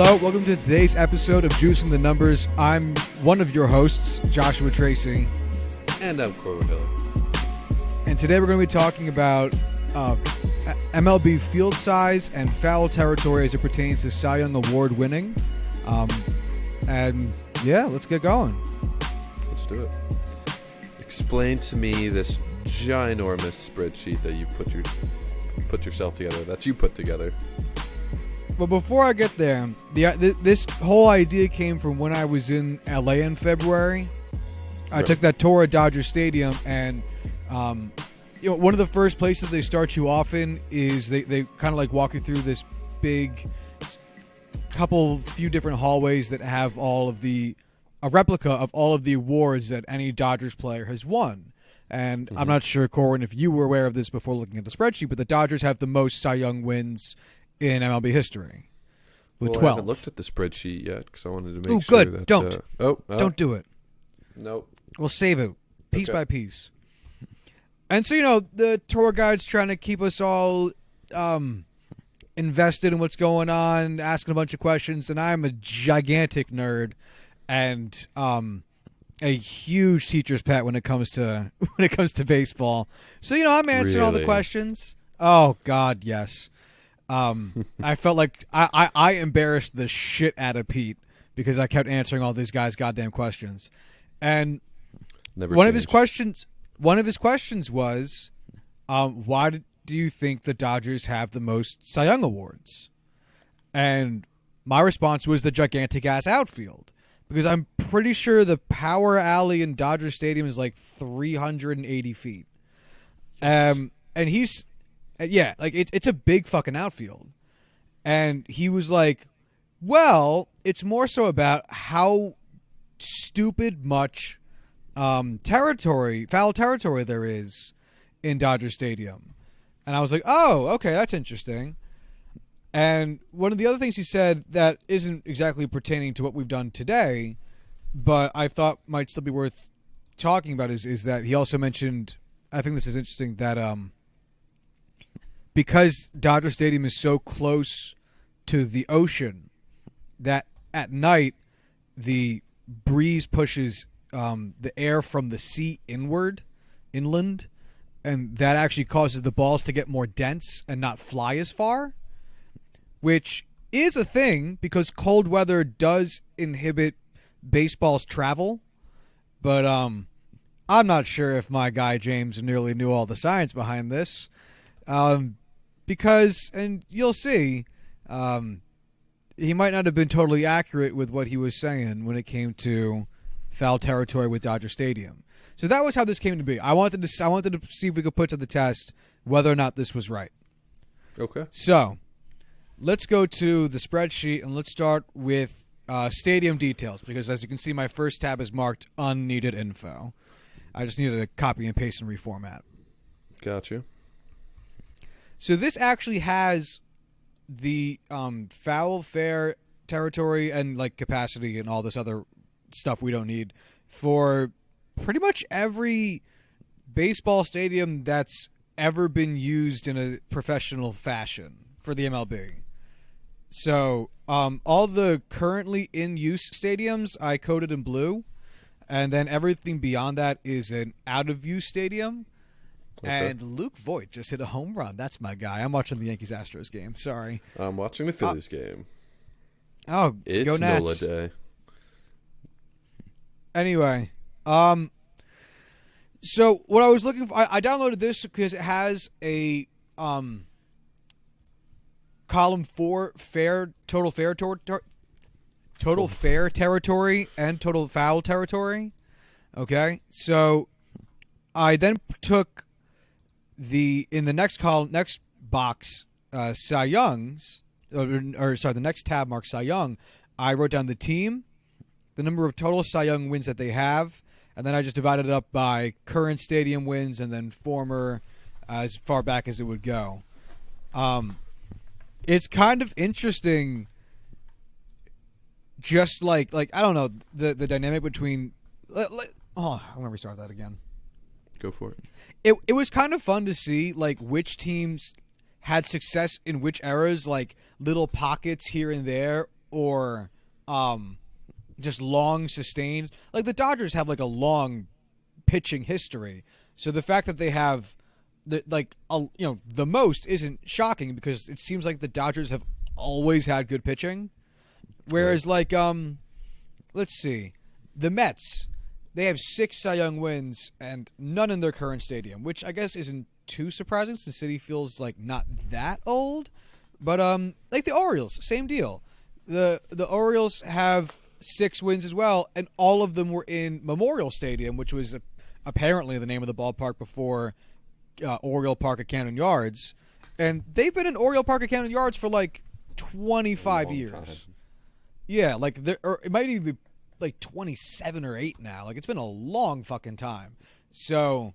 Hello, welcome to today's episode of Juicing the Numbers. I'm one of your hosts, Joshua Tracy. And I'm Corwin. And today we're going to be talking about MLB field size and foul territory as it pertains to Cy Young Award winning. And yeah, let's get going. Let's do it. Explain to me this ginormous spreadsheet that you put yourself together, that you put together. But before I get there, this whole idea came from when I was in LA in February. I took that tour at Dodger Stadium, and one of the first places they start you off in is they kind of like walk you through this big few different hallways that have a replica of all of the awards that any Dodgers player has won. And I'm not sure, Corwin, if you were aware of this before looking at the spreadsheet, but the Dodgers have the most Cy Young wins in MLB history with 12. I haven't looked at the spreadsheet yet because I wanted to make sure that... Don't. Don't do it. Nope. We'll save it piece by piece. And so, the tour guide's trying to keep us all invested in what's going on, asking a bunch of questions, and I'm a gigantic nerd and a huge teacher's pet when it comes to baseball. So, I'm answering all the questions. Oh, God, yes. I felt like I embarrassed the shit out of Pete because I kept answering all these guys' goddamn questions. And one of his questions was, why do you think the Dodgers have the most Cy Young awards? And my response was the gigantic ass outfield, because I'm pretty sure the power alley in Dodger Stadium is like 380 feet. Yes. And he's... Yeah, like it's a big fucking outfield. And he was like, well, it's more so about how stupid much foul territory there is in Dodger Stadium. And I was like, oh, okay, that's interesting. And one of the other things he said that isn't exactly pertaining to what we've done today, but I thought might still be worth talking about is that he also mentioned, I think this is interesting, that because Dodger Stadium is so close to the ocean, that at night the breeze pushes the air from the sea inland, and that actually causes the balls to get more dense and not fly as far, which is a thing because cold weather does inhibit baseball's travel. But I'm not sure if my guy James nearly knew all the science behind this. Because, and you'll see, he might not have been totally accurate with what he was saying when it came to foul territory with Dodger Stadium. So that was how this came to be. I wanted to see if we could put to the test whether or not this was right. Okay. So let's go to the spreadsheet and let's start with stadium details, because as you can see, my first tab is marked unneeded info. I just needed to copy and paste and reformat. Gotcha. So this actually has the foul fair territory and like capacity and all this other stuff we don't need for pretty much every baseball stadium that's ever been used in a professional fashion for the MLB. So all the currently in use stadiums I coded in blue, and then everything beyond that is an out of use stadium. Okay. And Luke Voigt just hit a home run. That's my guy. I'm watching the Yankees-Astros game. Sorry. I'm watching the Phillies game. Oh, it's go Nats. NOLA Day. Anyway, so what I was looking for, I downloaded this because it has a column 4 total fair territory and total foul territory. Okay, so I then took in the next box, Cy Young's, the next tab marked Cy Young. I wrote down the team, the number of total Cy Young wins that they have, and then I just divided it up by current stadium wins and then former, as far back as it would go. It's kind of interesting, just like I don't know, the dynamic between. I'm gonna restart that again. Go for it. It was kind of fun to see like which teams had success in which eras, like little pockets here and there or just long sustained. Like the Dodgers have like a long pitching history, so the fact that they have the most isn't shocking because it seems like the Dodgers have always had good pitching. Whereas like let's see, the Mets, they have 6 Cy Young wins and none in their current stadium, which I guess isn't too surprising since the city feels like not that old. But like the Orioles, same deal. The Orioles have 6 wins as well, and all of them were in Memorial Stadium, which was apparently the name of the ballpark before Oriole Park at Camden Yards. And they've been in Oriole Park at Camden Yards for like 25 years. Time. Yeah, like or it might even be like 27 or 8 now. Like it's been a long fucking time. So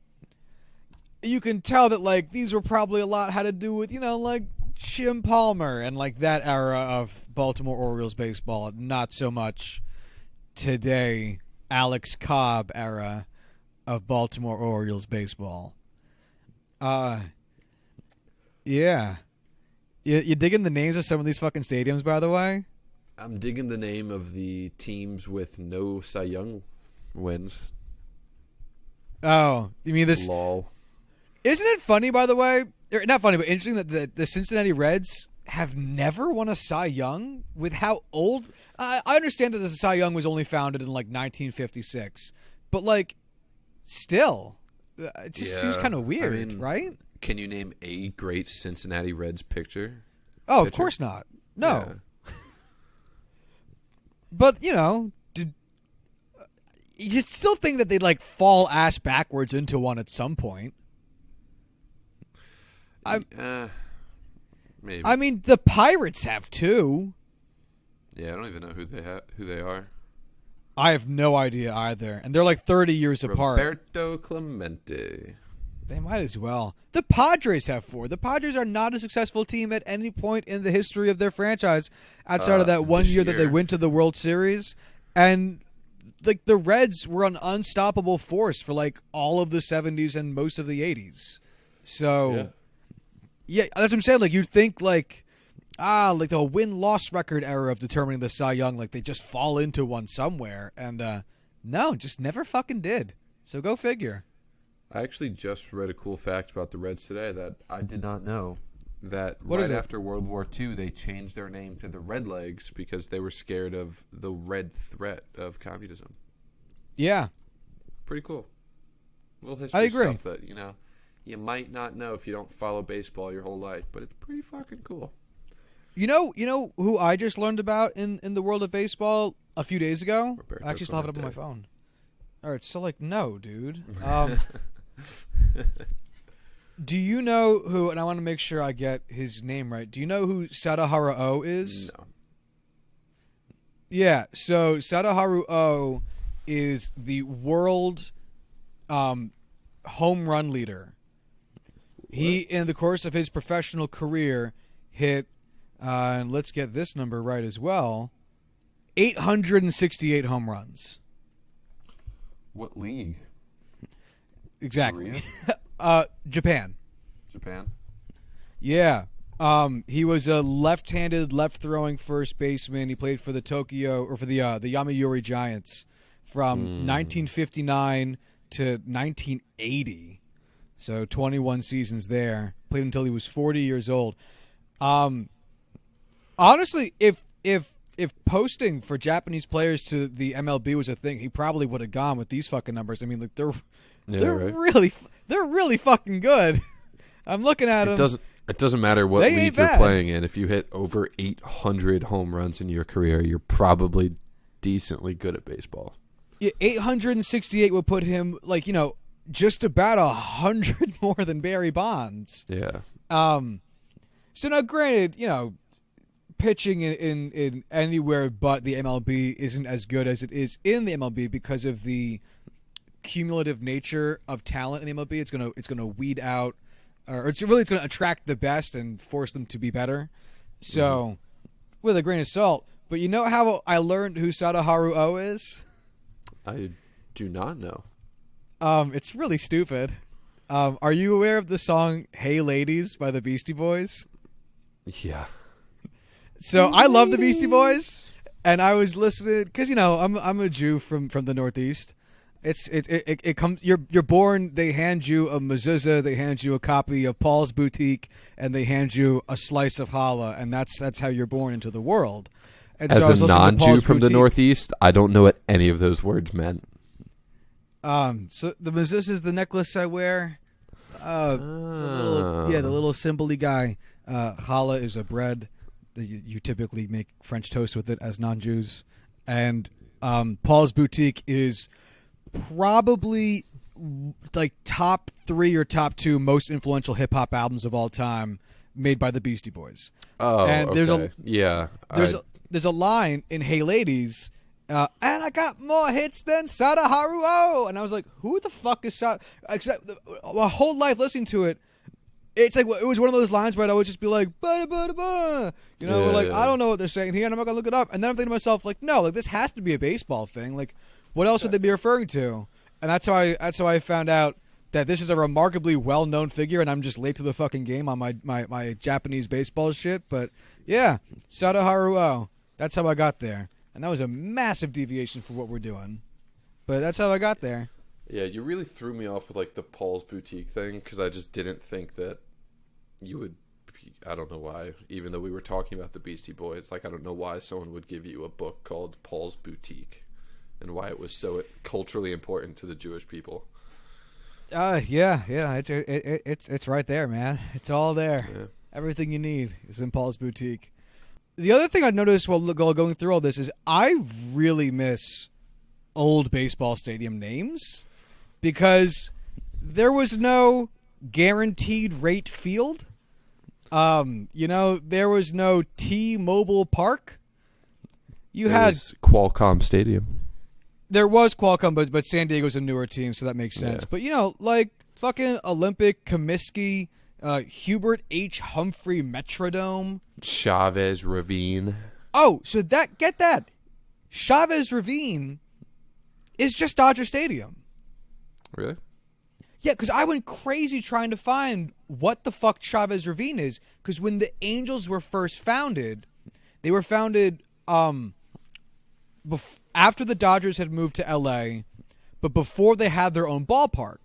you can tell that like these were probably a lot had to do with, like Jim Palmer and like that era of Baltimore Orioles baseball, not so much today Alex Cobb era of Baltimore Orioles baseball. Yeah. You digging the names of some of these fucking stadiums, by the way? I'm digging the name of the teams with no Cy Young wins. Oh, you mean this? Lol. Isn't it funny, by the way? Not funny, but interesting that the Cincinnati Reds have never won a Cy Young with how old. I understand that the Cy Young was only founded in like 1956, but like, still, it just seems kind of weird, right? Can you name a great Cincinnati Reds pitcher? Oh, of course not. No. Yeah. But you still think that they'd like fall ass backwards into one at some point. Maybe. I mean, the Pirates have 2. Yeah, I don't even know who they are. I have no idea either, and they're like 30 years apart. Roberto Clemente. They might as well. The Padres have 4. The Padres are not a successful team at any point in the history of their franchise outside of that one year that they went to the World Series. And like the Reds were an unstoppable force for like all of the 70s and most of the 80s. So, yeah that's what I'm saying. Like you'd think like the win-loss record era of determining the Cy Young, like they just fall into one somewhere. And no, just never fucking did. So go figure. I actually just read a cool fact about the Reds today that I did not know. That what right after World War II, they changed their name to the Redlegs because they were scared of the red threat of communism. Yeah. Pretty cool. Little history stuff that, you might not know if you don't follow baseball your whole life, but it's pretty fucking cool. You know who I just learned about in the world of baseball a few days ago? Roberto I actually still have it up on my phone. All right, so like, no, dude. Do you know who, and I want to make sure I get his name right, do you know who Sadaharu Oh is? No. Yeah, so Sadaharu Oh is the world home run leader. What? He, in the course of his professional career, hit, and let's get this number right as well, 868 home runs. What league? Exactly. Japan. Japan? Yeah. He was a left-handed, left-throwing first baseman. He played for the Yomiuri Giants from 1959 to 1980. So 21 seasons there. Played until he was 40 years old. Honestly, if posting for Japanese players to the MLB was a thing, he probably would have gone with these fucking numbers. I mean, like they're really fucking good. I'm looking at them. It doesn't matter what league you're playing in. If you hit over 800 home runs in your career, you're probably decently good at baseball. Yeah, 868 would put him like just about 100 more than Barry Bonds. Yeah. So now, granted, pitching in anywhere but the MLB isn't as good as it is in the MLB because of the cumulative nature of talent in the MLB. It's gonna weed out, or it's going to attract the best and force them to be better. So, with a grain of salt. But you know how I learned who Sadaharu Oh is? I do not know. It's really stupid. Are you aware of the song "Hey Ladies" by the Beastie Boys? Yeah. So I love the Beastie Boys. And I was listening because I'm a Jew from the Northeast. It comes. You're born. They hand you a mezuzah. They hand you a copy of Paul's Boutique, and they hand you a slice of challah, and that's how you're born into the world. And As so I was a listening to non-Jew Paul's from the Boutique. Northeast, I don't know what any of those words meant. So the mezuzah is the necklace I wear. The little symbol-y guy. Challah is a bread that you typically make French toast with it as non-Jews, and Paul's Boutique is probably like top 3 or top 2 most influential hip hop albums of all time, made by the Beastie Boys. Oh, and okay. There's a line in Hey Ladies, and I got more hits than Sada Haruo, and I was like, who the fuck is Sada? Except my whole life listening to it, it's like it was one of those lines where I would just be like, ba ba ba, I don't know what they're saying here, and I'm not gonna look it up. And then I'm thinking to myself, like, no, like this has to be a baseball thing. Like, what else would they be referring to? And that's how I found out that this is a remarkably well-known figure, and I'm just late to the fucking game on my Japanese baseball shit. But yeah, Sada Haruo. That's how I got there, and that was a massive deviation for what we're doing. But that's how I got there. Yeah, you really threw me off with like the Paul's Boutique thing, because I just didn't think that you would. I don't know why. Even though we were talking about the Beastie Boys, like I don't know why someone would give you a book called Paul's Boutique, and why it was so culturally important to the Jewish people. Yeah, it's right there, man. It's all there. Yeah. Everything you need is in Paul's Boutique. The other thing I noticed while going through all this is I really miss old baseball stadium names, because there was no guaranteed rate field. There was no T-Mobile Park. There was Qualcomm Stadium. There was Qualcomm, but San Diego's a newer team, so that makes sense. Yeah. But like fucking Olympic, Comiskey, Hubert H. Humphrey Metrodome, Chavez Ravine. Oh, so get that. Chavez Ravine is just Dodger Stadium. Really? Yeah, because I went crazy trying to find what the fuck Chavez Ravine is. Because when the Angels were first founded, they were founded after the Dodgers had moved to L.A., but before they had their own ballpark.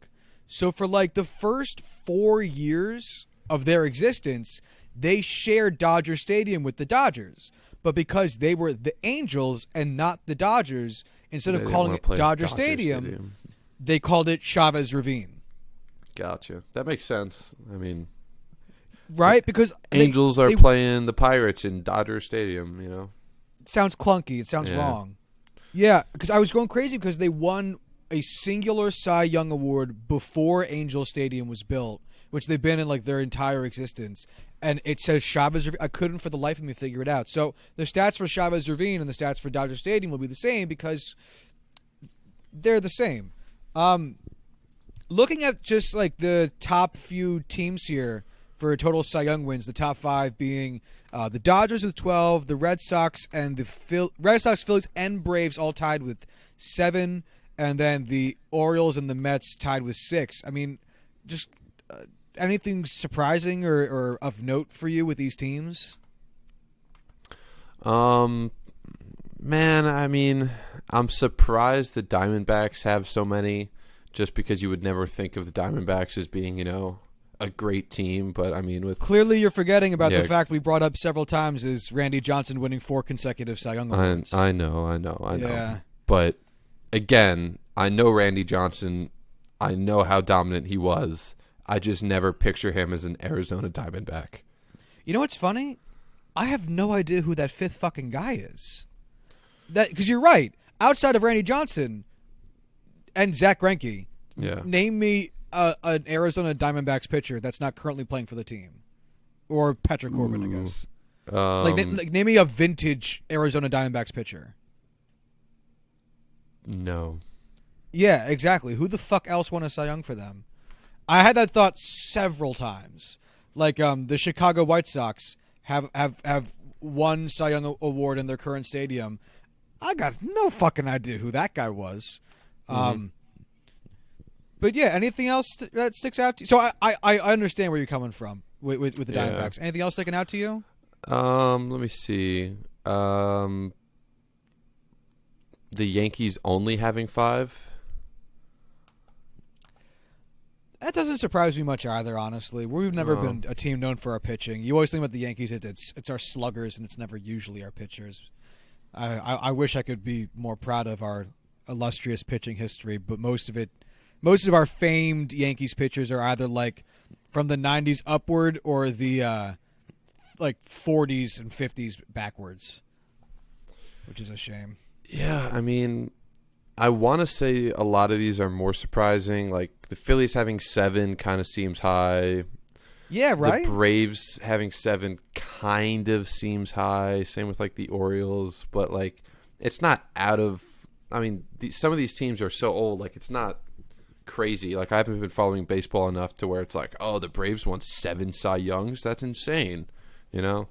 So for like the first 4 years of their existence, they shared Dodger Stadium with the Dodgers. But because they were the Angels and not the Dodgers, instead of calling it Dodger Stadium, they called it Chavez Ravine. Gotcha. That makes sense. I mean, right? Because Angels are playing the Pirates in Dodger Stadium, It sounds clunky. It sounds wrong. Yeah, because I was going crazy because they won a singular Cy Young Award before Angel Stadium was built, which they've been in like their entire existence. And it says Chavez Ravine. I couldn't for the life of me figure it out. So the stats for Chavez Ravine and the stats for Dodger Stadium will be the same because they're the same. Looking at just like the top few teams here for total Cy Young wins, the top 5 being the Dodgers with 12, the Red Sox and the Red Sox, Phillies, and Braves all tied with 7, and then the Orioles and the Mets tied with 6. I mean, just anything surprising or of note for you with these teams? Man, I mean, I'm surprised the Diamondbacks have so many, just because you would never think of the Diamondbacks as being, a great team. But I mean, with clearly you're forgetting about the fact we brought up several times is Randy Johnson winning 4 consecutive Cy Young Awards. I know. Yeah. But again, I know Randy Johnson. I know how dominant he was. I just never picture him as an Arizona Diamondback. You know what's funny? I have no idea who that 5th fucking guy is. Because you're right. Outside of Randy Johnson and Zach Greinke, name me an Arizona Diamondbacks pitcher that's not currently playing for the team, or Patrick Corbin, I guess. Name me a vintage Arizona Diamondbacks pitcher. No. Yeah, exactly. Who the fuck else won a Cy Young for them? I had that thought several times. Like the Chicago White Sox have won Cy Young Award in their current stadium. I got no fucking idea who that guy was. But yeah, anything else that sticks out to you? So I understand where you're coming from with the Diamondbacks. Anything else sticking out to you? Let me see. the Yankees only having 5. That doesn't surprise me much either, honestly. We've never been a team known for our pitching. You always think about the Yankees, it's our sluggers, and it's never usually our pitchers. I wish I could be more proud of our illustrious pitching history, but most of our famed Yankees pitchers are either like from the 90s upward or the like 40s and 50s backwards, which is a shame. Yeah, I mean, I want to say a lot of these are more surprising. Like the Phillies having 7 kind of seems high. Yeah, right. The Braves having 7 kind of seems high. Same with like the Orioles, but like it's not out of. I mean, some of these teams are so old. Like it's not crazy. Like I haven't been following baseball enough to where it's like, oh, the Braves won 7 Cy Youngs. That's insane. You know.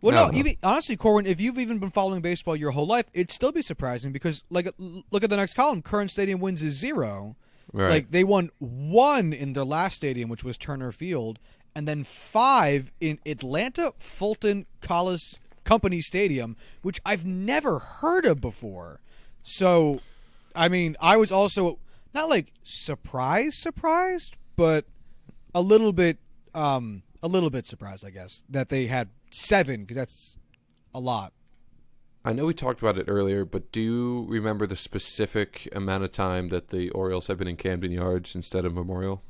Well, no, even, honestly, Corwin, if you've even been following baseball your whole life, it'd still be surprising because, like, look at the next column. Current stadium wins is 0. Right. Like, they won 1 in their last stadium, which was Turner Field, and then 5 in Atlanta Fulton Company Stadium, which I've never heard of before. So, I mean, I was also not like surprised, but a little bit surprised, I guess, that they had 7, because that's a lot. I know we talked about it earlier, but do you remember the specific amount of time that the Orioles have been in Camden Yards instead of Memorial?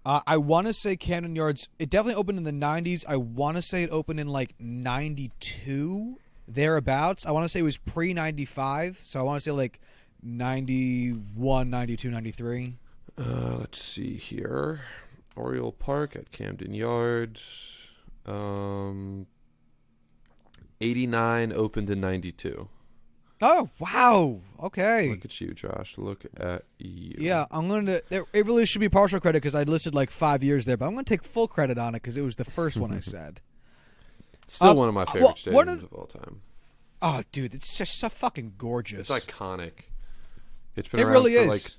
I want to say Camden Yards, it definitely opened in the 90s. I want to say it opened in like 92, thereabouts. I want to say it was pre-95, so I want to say like 91, 92, 93. Let's see here. Oriole Park at Camden Yards. 89 opened in 92. Oh, wow. Okay. Look at you, Josh. Look at you. Yeah, I'm going to... It really should be partial credit because I listed like 5 years there, but I'm going to take full credit on it because it was the first one I said. Still one of my favorite stadiums of all time. Oh, dude, it's just so fucking gorgeous. It's iconic. It's been around for like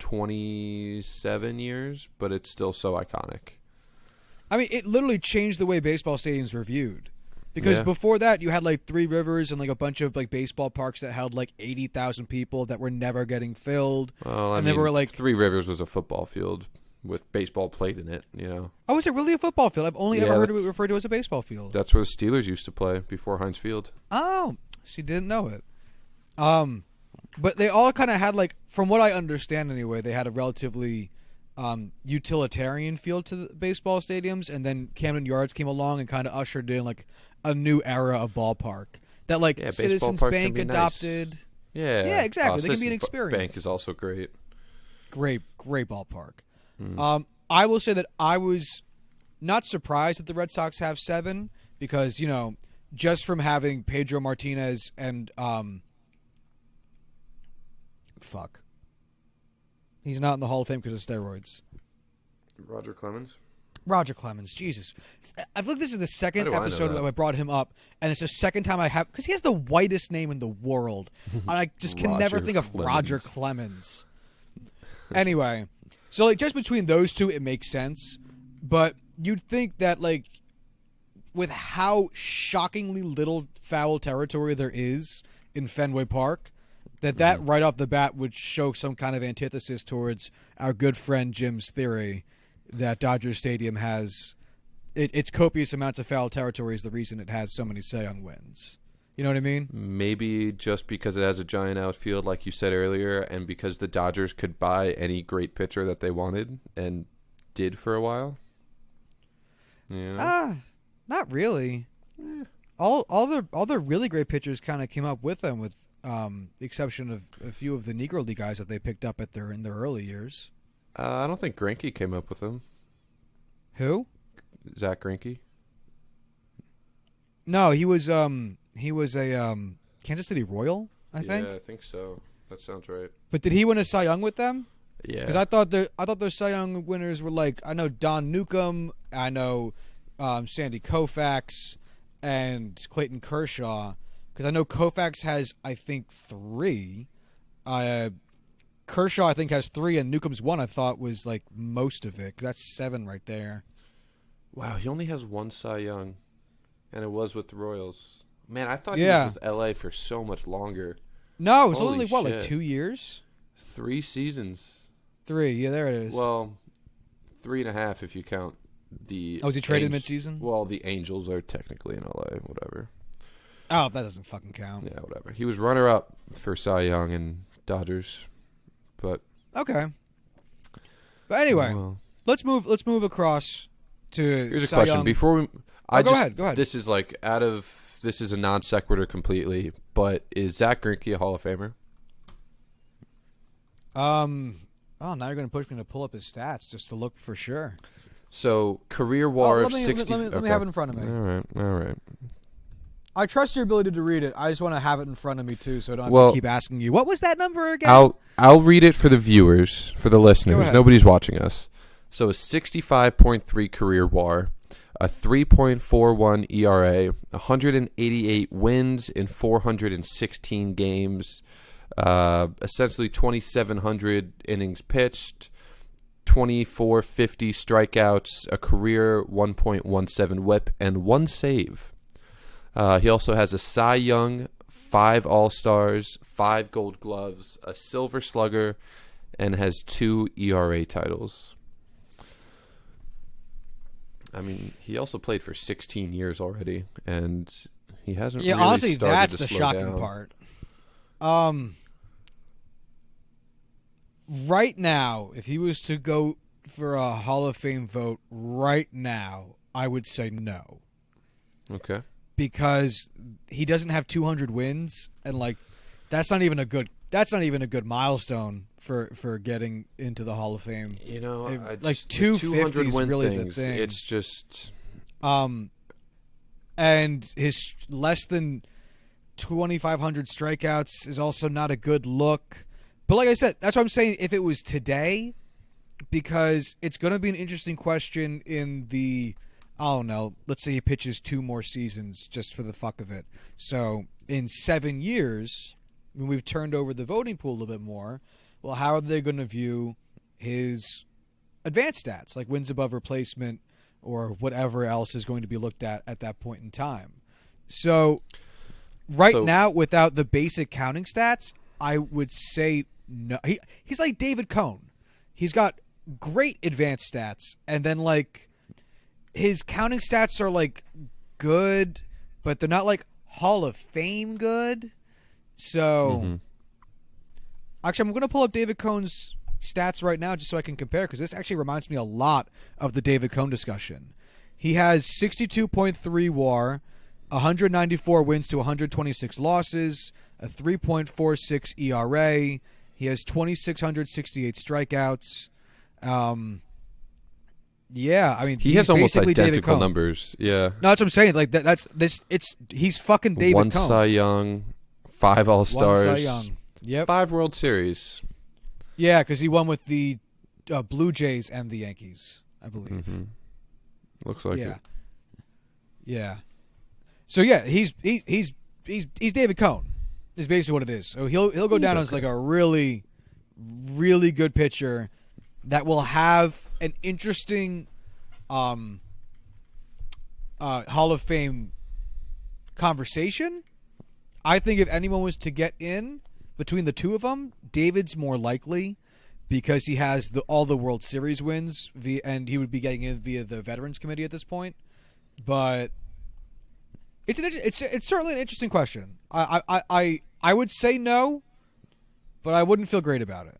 27 years, but it's still so iconic. I mean, it literally changed the way baseball stadiums were viewed. Because before that, you had like Three Rivers and like a bunch of like baseball parks that held like 80,000 people that were never getting filled. Well, and they were like Three Rivers was a football field with baseball played in it, you know. Oh, is it really a football field? I've only ever heard it referred to as a baseball field. That's where the Steelers used to play before Heinz Field. Oh, she didn't know it. But they all kind of had like, from what I understand anyway, they had a relatively utilitarian feel to the baseball stadiums, and then Camden Yards came along and kind of ushered in like a new era of ballpark that like Citizens Bank adopted. Nice. Yeah, exactly. They can be an experience. Bank is also great. Great ballpark. I will say that I was not surprised that the Red Sox have 7 because, you know, just from having Pedro Martinez and he's not in the Hall of Fame because of steroids. Roger Clemens, Jesus. I feel like this is the second episode that I brought him up, and it's the second time I have, because he has the whitest name in the world. I just can never think of Roger Clemens. Anyway, so like just between those two, it makes sense. But you'd think that like with how shockingly little foul territory there is in Fenway Park, that right off the bat would show some kind of antithesis towards our good friend Jim's theory that Dodger Stadium has its copious amounts of foul territory is the reason it has so many Cy Young wins. You know what I mean? Maybe just because it has a giant outfield, like you said earlier, and because the Dodgers could buy any great pitcher that they wanted and did for a while. Yeah. Not really. All their really great pitchers kind of came up with them, with the exception of a few of the Negro League guys that they picked up in their early years. I don't think Greinke came up with them. Who? Zach Greinke? No, he was a Kansas City Royal, I think. Yeah, I think so. That sounds right. But did he win a Cy Young with them? Yeah. Because I thought their Cy Young winners were like, I know Don Newcomb, I know Sandy Koufax, and Clayton Kershaw. Because I know Koufax has, I think, 3. Kershaw, I think, has 3, and Newcomb's 1, I thought, was, like, most of it. Because that's 7 right there. Wow, he only has 1 Cy Young, and it was with the Royals. Man, I thought he was with L.A. for so much longer. No, it's Holy only what, like shit. 2 years? 3 seasons. 3. Yeah, there it is. Well, 3.5 if you count the. Was he traded midseason? Well, the Angels are technically in LA, whatever. Oh, that doesn't fucking count. Yeah, whatever. He was runner-up for Cy Young and Dodgers, but Okay. But anyway, well. let's move across to Here's a Cy question Young. before we. Go ahead. This is like this is a non sequitur completely, but is Zach Greinke a Hall of Famer? Oh, now you're going to push me to pull up his stats just to look for sure. So career WAR Let of me 60. let me have it in front of me. All right. I trust your ability to read it. I just want to have it in front of me too, so I don't have to keep asking you. What was that number again? I'll read it for the viewers, for the listeners. Nobody's watching us. So a 65.3 career WAR, a 3.41 ERA, 188 wins in 416 games, essentially 2,700 innings pitched, 2,450 strikeouts, a career 1.17 WHIP, and 1 save. He also has a Cy Young, 5 All-Stars, 5 Gold Gloves, a Silver Slugger, and has 2 ERA titles. I mean, he also played for 16 years already, and he hasn't really honestly, started that's to the slow shocking down. part. Right now, if he was to go for a Hall of Fame vote right now, I would say no. Okay. Because he doesn't have 200 wins, and like that's not even a good milestone for getting into the Hall of Fame. You know, like 250 is really things, the thing. It's just and his less than 2,500 strikeouts is also not a good look. But like I said, that's what I'm saying. If it was today, because it's going to be an interesting question in the. I don't know, let's say he pitches 2 more seasons just for the fuck of it. So in 7 years, when we've turned over the voting pool a little bit more, well, how are they going to view his advanced stats, like wins above replacement or whatever else is going to be looked at that point in time? So now, without the basic counting stats, I would say no. He's like David Cone. He's got great advanced stats, and then like his counting stats are like good, but they're not like Hall of Fame good. So actually, I'm going to pull up David Cone's stats right now just so I can compare, because this actually reminds me a lot of the David Cone discussion. He has 62.3 WAR, 194 wins to 126 losses, a 3.46 ERA. He has 2,668 strikeouts. Yeah, I mean, he has almost identical Cone. numbers. Yeah, no, that's what I'm saying. Like that's this. He's fucking David Cone. 1 Cy Young, 5 All-Stars, 1 Cy Young. Yep. 5 World Series. Yeah, because he won with the Blue Jays and the Yankees, I believe. Looks like it. Yeah. So yeah, he's David Cone. Is basically what it is. So he'll go down as like a really, really good pitcher that will have an interesting Hall of Fame conversation. I think if anyone was to get in between the two of them, David's more likely because he has all the World Series wins, and he would be getting in via the Veterans Committee at this point. But it's certainly an interesting question. I would say no, but I wouldn't feel great about it.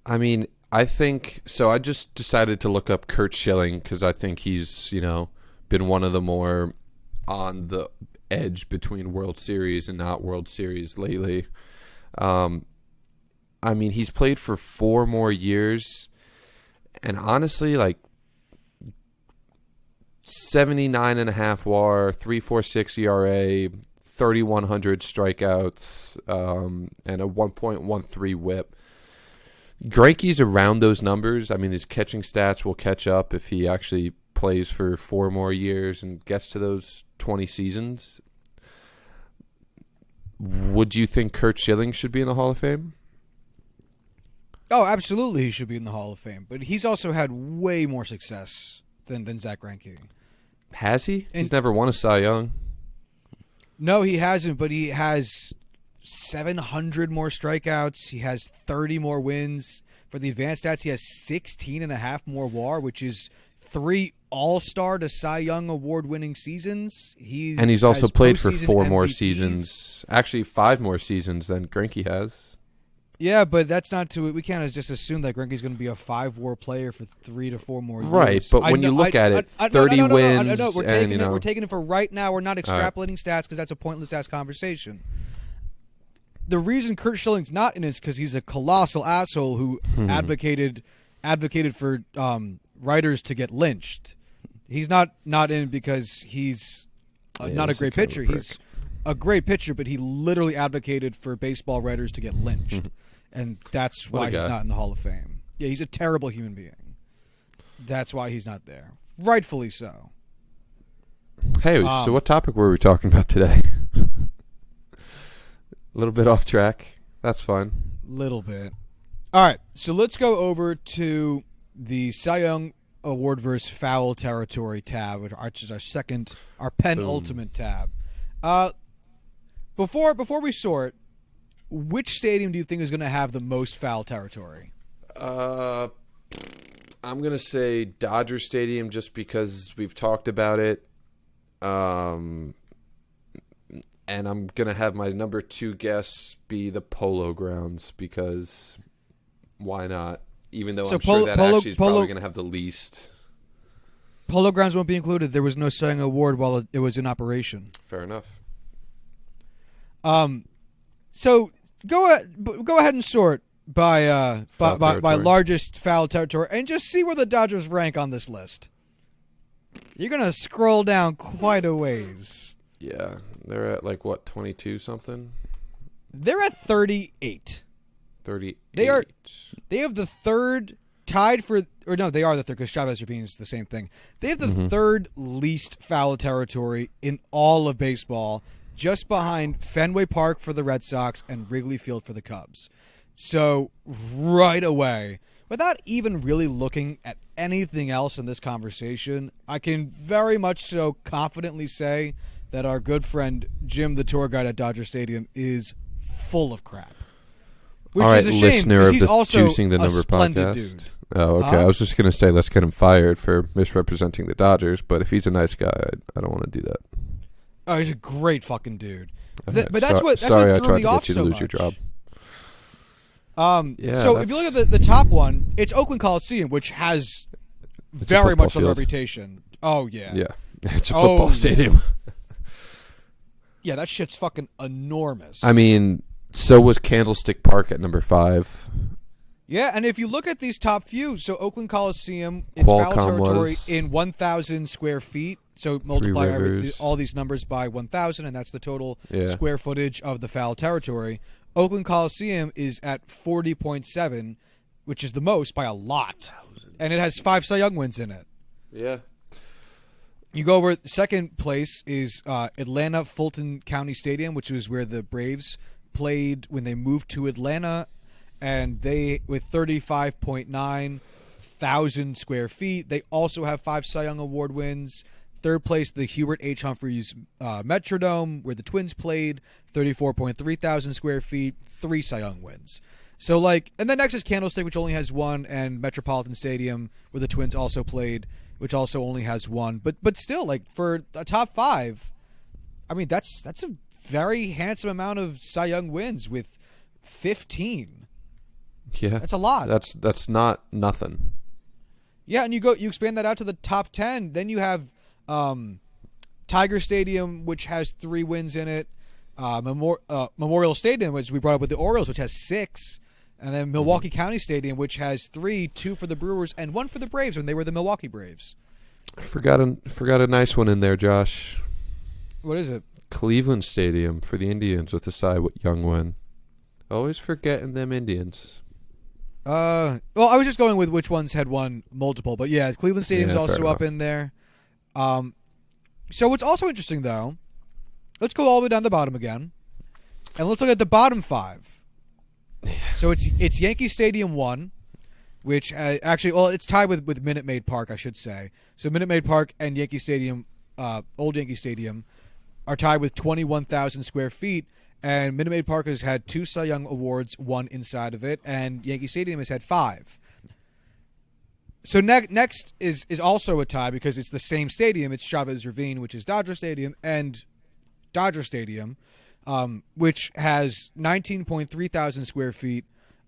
I mean, I think so. I just decided to look up Curt Schilling because I think he's, been one of the more on the edge between World Series and not World Series lately. I mean, he's played for 4 more years, and honestly, like 79.5 WAR, 3.46 ERA, 3,100 strikeouts, and a 1.13 WHIP. Greinke's around those numbers. I mean, his catching stats will catch up if he actually plays for 4 more years and gets to those 20 seasons. Would you think Curt Schilling should be in the Hall of Fame? Oh, absolutely, he should be in the Hall of Fame. But he's also had way more success than Zach Greinke. Has he? He's never won a Cy Young. No, he hasn't, but he has 700 more strikeouts. He has 30 more wins. For the advanced stats, he has 16 and a half more WAR, which is 3 All-Star to Cy Young award-winning seasons. He's also played for 4 more MVPs. seasons. Actually, 5 more seasons than Greinke has. Yeah, but that's not to. We can't just assume that Greinke's going to be a 5 WAR player for 3 to 4 more years. Right, but when you look at it, 30 wins. No, we're taking we're taking it for right now. We're not extrapolating stats because that's a pointless ass conversation. The reason Curt Schilling's not in is because he's a colossal asshole who advocated for writers to get lynched. He's not in because he's not a great pitcher. He's a great pitcher, but he literally advocated for baseball writers to get lynched. And that's why he's not in the Hall of Fame. Yeah, he's a terrible human being. That's why he's not there. Rightfully so. Hey, so what topic were we talking about today? A little bit off track. That's fine. Little bit. All right, so let's go over to the Cy Young Award versus Foul Territory tab, which is our penultimate tab. Before we sort, which stadium do you think is going to have the most foul territory? I'm going to say Dodger Stadium just because we've talked about it. And I'm going to have my number 2 guess be the Polo Grounds because why not? Even though I'm sure that actually is probably going to have the least. Polo Grounds won't be included. There was no Cy Young Award while it was in operation. Fair enough. So go ahead and sort by largest foul territory and just see where the Dodgers rank on this list. You're gonna scroll down quite a ways. Yeah, they're at 22 something. They're at 38. 38. They have the third tied for, or no, they are the third because Chavez Ravine is the same thing. They have the third least foul territory in all of baseball, just behind Fenway Park for the Red Sox and Wrigley Field for the Cubs. So right away, without even really looking at anything else in this conversation, I can very much so confidently say that our good friend Jim, the tour guide at Dodger Stadium, is full of crap. Which is a shame, listener of he's the also Juicing the Number podcast. Dude. Oh, okay. I was just going to say let's get him fired for misrepresenting the Dodgers, but if he's a nice guy, I don't want to do that. Oh, he's a great fucking dude. Okay. But that's what sorry what I threw tried me to off get you to so lose much. your job. So if you look at the top one, it's Oakland Coliseum, which has very much a reputation. Oh, yeah. Yeah. It's a football stadium. Yeah, that shit's fucking enormous. I mean, so was Candlestick Park at number 5. Yeah, and if you look at these top few, so Oakland Coliseum, it's foul territory in 1,000 square feet. So multiply all these numbers by 1,000, and that's the total square footage of the foul territory. Oakland Coliseum is at 40.7, which is the most by a lot. And it has 5 Cy Young wins in it. Yeah. You go over, second place is Atlanta Fulton County Stadium, which was where the Braves played when they moved to Atlanta. And they, with 35.9 thousand square feet, they also have 5 Cy Young Award wins. Third place, the Hubert H. Humphreys Metrodome, where the Twins played, 34.3 thousand square feet, 3 Cy Young wins. So, and then next is Candlestick, which only has 1, and Metropolitan Stadium, where the Twins also played, which also only has 1. But still, for a top 5, I mean, that's a very handsome amount of Cy Young wins with 15. Yeah, that's a lot. That's not nothing. Yeah, and you expand that out to the top 10. Then you have Tiger Stadium, which has 3 wins in it. Memorial Stadium, which we brought up with the Orioles, which has 6. And then Milwaukee County Stadium, which has 3, 2 for the Brewers and 1 for the Braves when they were the Milwaukee Braves. Forgot a nice one in there, Josh. What is it? Cleveland Stadium for the Indians with a Cy Young win. Always forgetting them Indians. Well, I was just going with which ones had won multiple, but yeah, Cleveland Stadium is also up in there. So what's also interesting, though, let's go all the way down the bottom again, and let's look at the bottom 5. So it's Yankee Stadium 1, which it's tied with Minute Maid Park, I should say. So Minute Maid Park and Yankee Stadium, old Yankee Stadium, are tied with 21,000 square feet, and Minute Maid Park has had 2 Cy Young Awards, 1 inside of it, and Yankee Stadium has had 5. So next is also a tie because it's the same stadium. It's Chavez Ravine, which is Dodger Stadium, and Dodger Stadium, which has 19.3 thousand square feet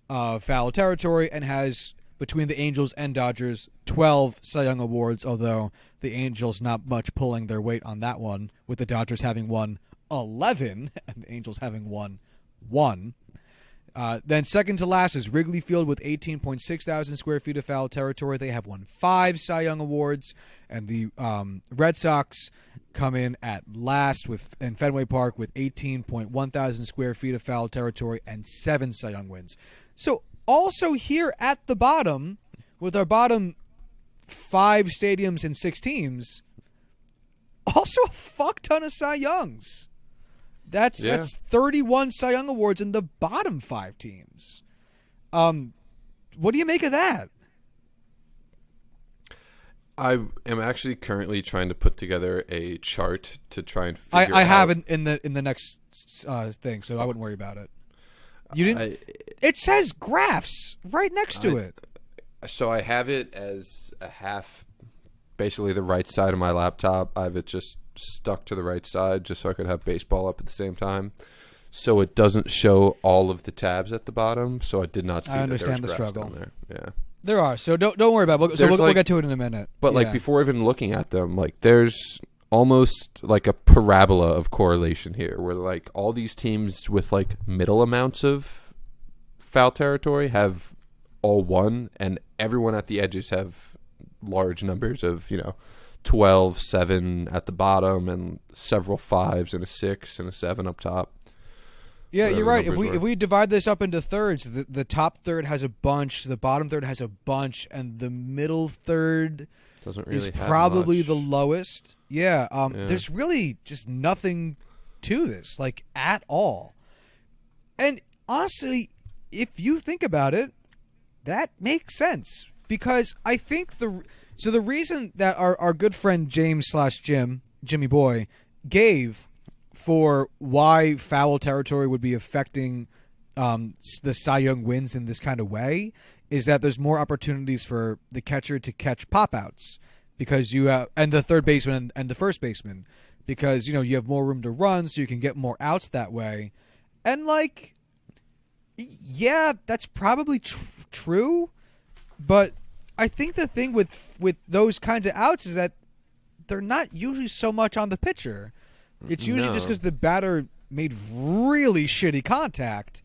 of foul territory and has, between the Angels and Dodgers, 12 Cy Young Awards, although the Angels not much pulling their weight on that one, with the Dodgers having won 11 and the Angels having won 1. Then second to last is Wrigley Field with 18.6 thousand square feet of foul territory. They have won 5 Cy Young Awards, and the Red Sox come in at last in Fenway Park with 18.1 thousand square feet of foul territory and 7 Cy Young wins. So also here at the bottom, with our bottom 5 stadiums and 6 teams, also a fuck ton of Cy Youngs. That's 31 Cy Young Awards in the bottom 5 teams. What do you make of that? I am actually currently trying to put together a chart to try and figure out. I have in the next thing, so I wouldn't worry about it. You didn't? It says graphs right next to it. So I have it as a half, basically the right side of my laptop. I have it just stuck to the right side just so I could have baseball up at the same time. So it doesn't show all of the tabs at the bottom. So I did not see. I understand the struggle down there. Yeah, there are. So don't worry about it. So we'll get to it in a minute. But like before even looking at them, like there's almost like a parabola of correlation here, where like all these teams with like middle amounts of foul territory have all won, and everyone at the edges have large numbers of 12, 7 at the bottom, and several 5s and a 6 and a 7 up top. Yeah, you're right. If we divide this up into thirds, the top third has a bunch, the bottom third has a bunch, and the middle third doesn't really is have probably much. The lowest. Yeah, there's really just nothing to this, like, at all. And honestly, if you think about it, that makes sense, because I think the reason that our good friend Jimmy Boy, gave for why foul territory would be affecting the Cy Young wins in this kind of way is that there's more opportunities for the catcher to catch pop-outs because you have, and the third baseman and the first baseman, because you have more room to run, so you can get more outs that way. And like, yeah, that's probably true, but I think the thing with those kinds of outs is that they're not usually so much on the pitcher. It's usually just because the batter made really shitty contact.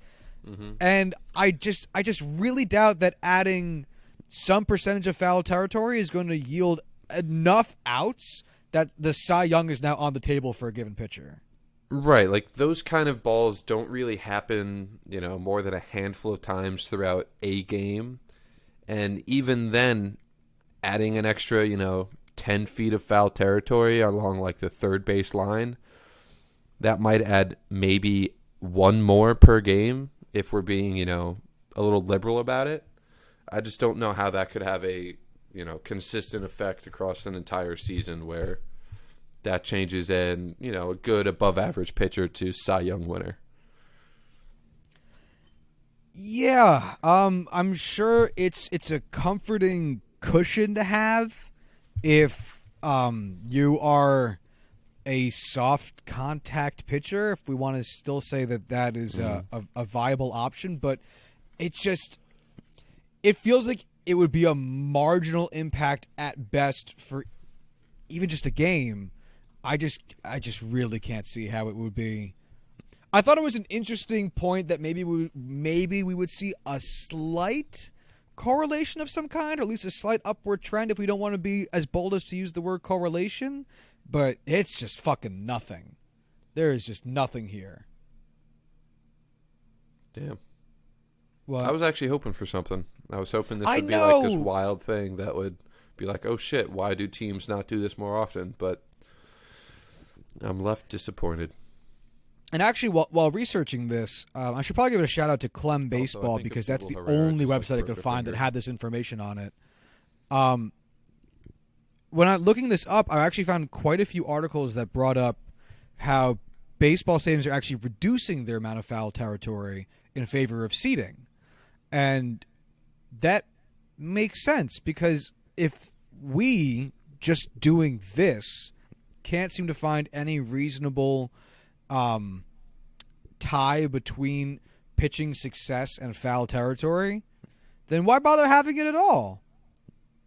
Mm-hmm. And I just really doubt that adding some percentage of foul territory is going to yield enough outs that the Cy Young is now on the table for a given pitcher. Right, like those kind of balls don't really happen, more than a handful of times throughout a game. And even then, adding an extra, 10 feet of foul territory along like the third base line, that might add maybe 1 more per game if we're being, a little liberal about it. I just don't know how that could have a, consistent effect across an entire season where that changes a good above average pitcher to Cy Young winner. Yeah, I'm sure it's a comforting cushion to have if you are a soft contact pitcher, if we want to still say that is a viable option, but it feels like it would be a marginal impact at best for even just a game. I just really can't see how it would be. I thought it was an interesting point that maybe we would see a slight correlation of some kind, or at least a slight upward trend if we don't want to be as bold as to use the word correlation, but it's just fucking nothing. There is just nothing here. Damn. Well, I was actually hoping for something. I was hoping this would be like this wild thing that would be like, oh shit, why do teams not do this more often? But I'm left disappointed. And actually, while researching this, I should probably give it a shout out to Clem Baseball, because that's the only website I could find that had this information on it. When I'm looking this up, I actually found quite a few articles that brought up how baseball stadiums are actually reducing their amount of foul territory in favor of seating. And that makes sense, because if we just doing this can't seem to find any reasonable tie between pitching success and foul territory, then why bother having it at all?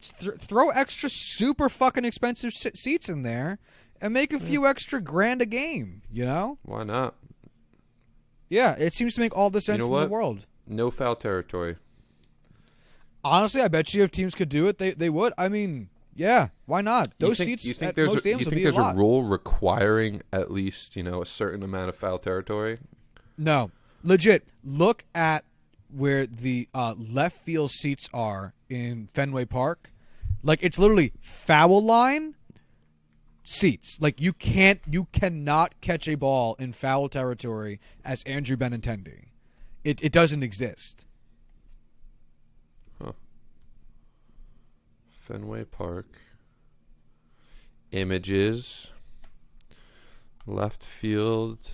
Throw extra super fucking expensive seats in there and make a few extra grand a game, you know? Why not? Yeah, it seems to make all the sense in the world. No foul territory. Honestly, I bet you if teams could do it, they would. I mean, yeah, why not? Those seats at most games would be a lot. You think there's a rule requiring at least, a certain amount of foul territory? No. Legit, look at where the left field seats are in Fenway Park. Like, it's literally foul line seats. Like, you cannot catch a ball in foul territory as Andrew Benintendi. It doesn't exist. Huh. Fenway Park. Images. Left field.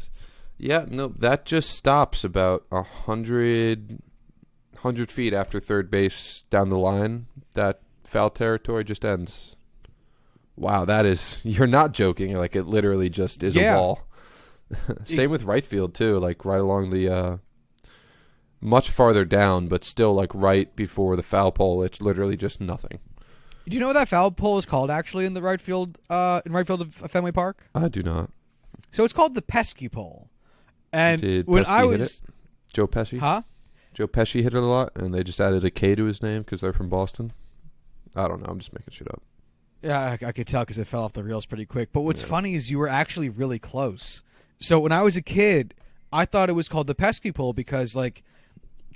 Yeah, no, that just stops about 100 feet after third base down the line. That foul territory just ends. Wow, that is... You're not joking. Like, it literally just is a wall. Same with right field, too. Like, right along the... much farther down, but still, like, right before the foul pole. It's literally just nothing. Do you know what that foul pole is called, actually, in the right field of Fenway Park? I do not. So it's called the pesky pole. And Did when Pesci I was... hit it? Joe Pesci? Huh? Joe Pesci hit it a lot, and they just added a K to his name because they're from Boston. I don't know. I'm just making shit up. Yeah, I could tell because it fell off the rails pretty quick. But what's funny is you were actually really close. So when I was a kid, I thought it was called the pesky pole because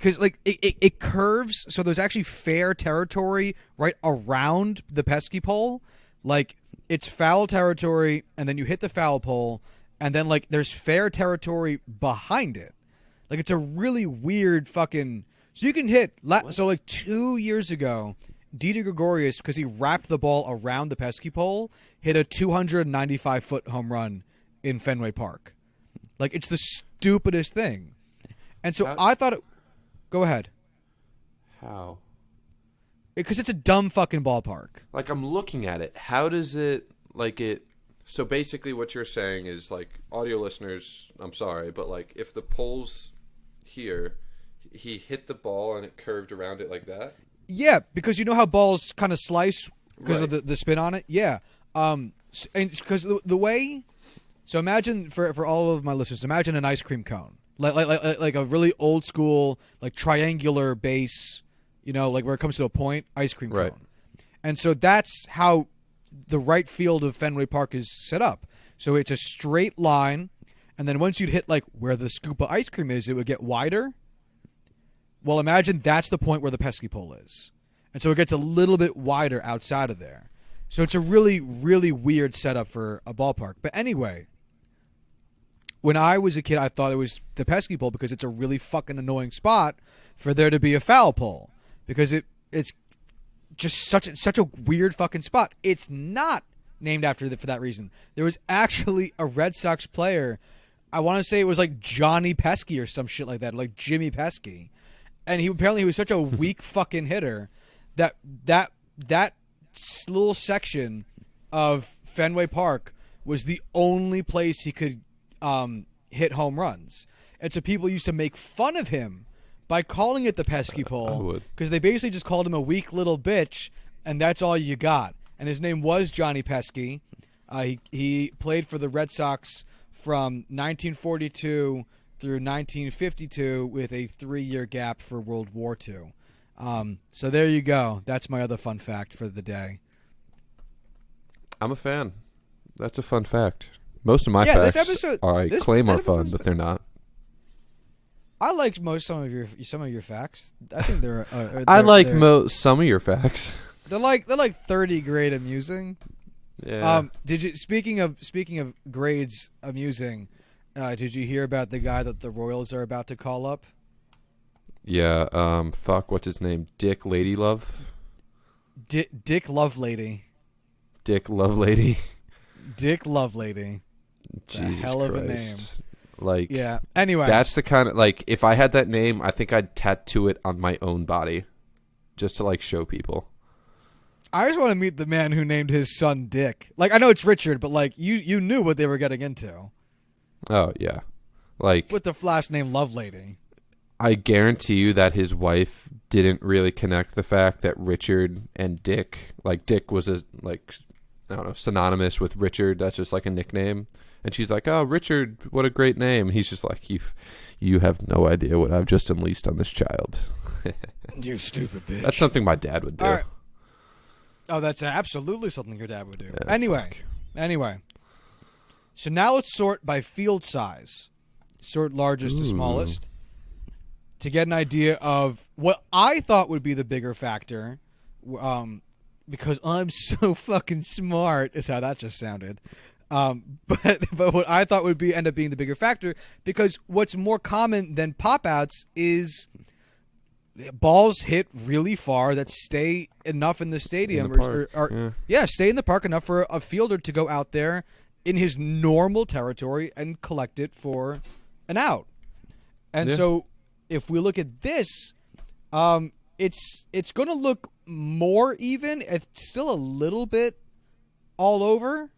it curves. So there's actually fair territory right around the pesky pole. Like, it's foul territory, and then you hit the foul pole, and then, like, there's fair territory behind it. Like, it's a really weird fucking... So you can hit... So, like, 2 years ago, Didi Gregorius, because he wrapped the ball around the pesky pole, hit a 295-foot home run in Fenway Park. Like, it's the stupidest thing. And so I thought it... Go ahead. How? Because it's a dumb fucking ballpark. Like, I'm looking at it. How does it... Like, it... So basically what you're saying is, like, audio listeners, I'm sorry, but, like, if the pole's here, he hit the ball and it curved around it like that? Yeah, because you know how balls kind of slice because of the spin on it? Yeah. And because the way... So imagine, for all of my listeners, imagine an ice cream cone. Like a really old school, like, triangular base, like where it comes to a point, ice cream cone. Right. And so that's how the right field of Fenway Park is set up. So it's a straight line, and then once you'd hit, like, where the scoop of ice cream is, it would get wider. Well, imagine that's the point where the pesky pole is. And so it gets a little bit wider outside of there. So it's a really, really weird setup for a ballpark. But anyway, when I was a kid, I thought it was the pesky pole because it's a really fucking annoying spot for there to be a foul pole. Because it's just such a weird fucking spot. It's not named after for that reason. There was actually a Red Sox player, I want to say it was like Johnny Pesky or some shit like that, like Jimmy Pesky. And he was such a weak fucking hitter that little section of Fenway Park was the only place he could hit home runs. And so people used to make fun of him by calling it the pesky pole because they basically just called him a weak little bitch, and that's all you got. And his name was Johnny Pesky. He played for the Red Sox from 1942 through 1952 with a 3-year gap for World War II. So there you go. That's my other fun fact for the day. I'm a fan. That's a fun fact. Most of my facts are fun, but they're not. I liked some of your facts. I think they're. Some of your facts. They're like 30 grade amusing. Yeah. Did you speaking of grades amusing? Did you hear about the guy that the Royals are about to call up? Yeah. What's his name? Dick Ladylove. Dick Lovelady. Dick Lovelady. Dick Lovelady. It's Jesus a hell of Christ. a name. Like, yeah. Anyway, that's the kind of, like, if I had that name, I think I'd tattoo it on my own body just to, like, show people. I just want to meet the man who named his son Dick. Like, I know it's Richard, but like you knew what they were getting into. Oh yeah, like with the last name Lovelady. I guarantee you that his wife didn't really connect the fact that Richard and Dick, like Dick was I don't know, synonymous with Richard. That's just like a nickname. And she's like, "Oh, Richard, what a great name." And he's just like, "You have no idea what I've just unleashed on this child." You stupid bitch. That's something my dad would do. All right. Oh, that's absolutely something your dad would do. Yeah, anyway. So now let's sort by field size. Sort largest to smallest. To get an idea of what I thought would be the bigger factor. Because I'm so fucking smart, is how that just sounded. But what I thought would end up being the bigger factor, because what's more common than pop-outs is balls hit really far that stay enough in the stadium, stay in the park enough for a fielder to go out there in his normal territory and collect it for an out. And so if we look at this, it's going to look more even. It's still a little bit all over,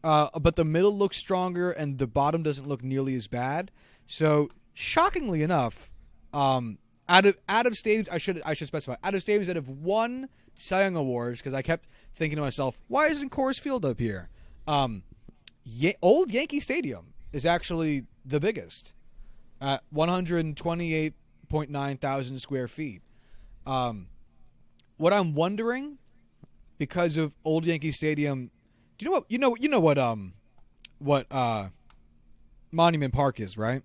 but the middle looks stronger and the bottom doesn't look nearly as bad. So shockingly enough, out of stadiums, I should specify, out of stadiums that have won Cy Young awards, because I kept thinking to myself, why isn't Coors Field up here? Old Yankee Stadium is actually the biggest at 128.9 thousand square feet. What I'm wondering, because of Old Yankee Stadium, do you know what Monument Park is, right?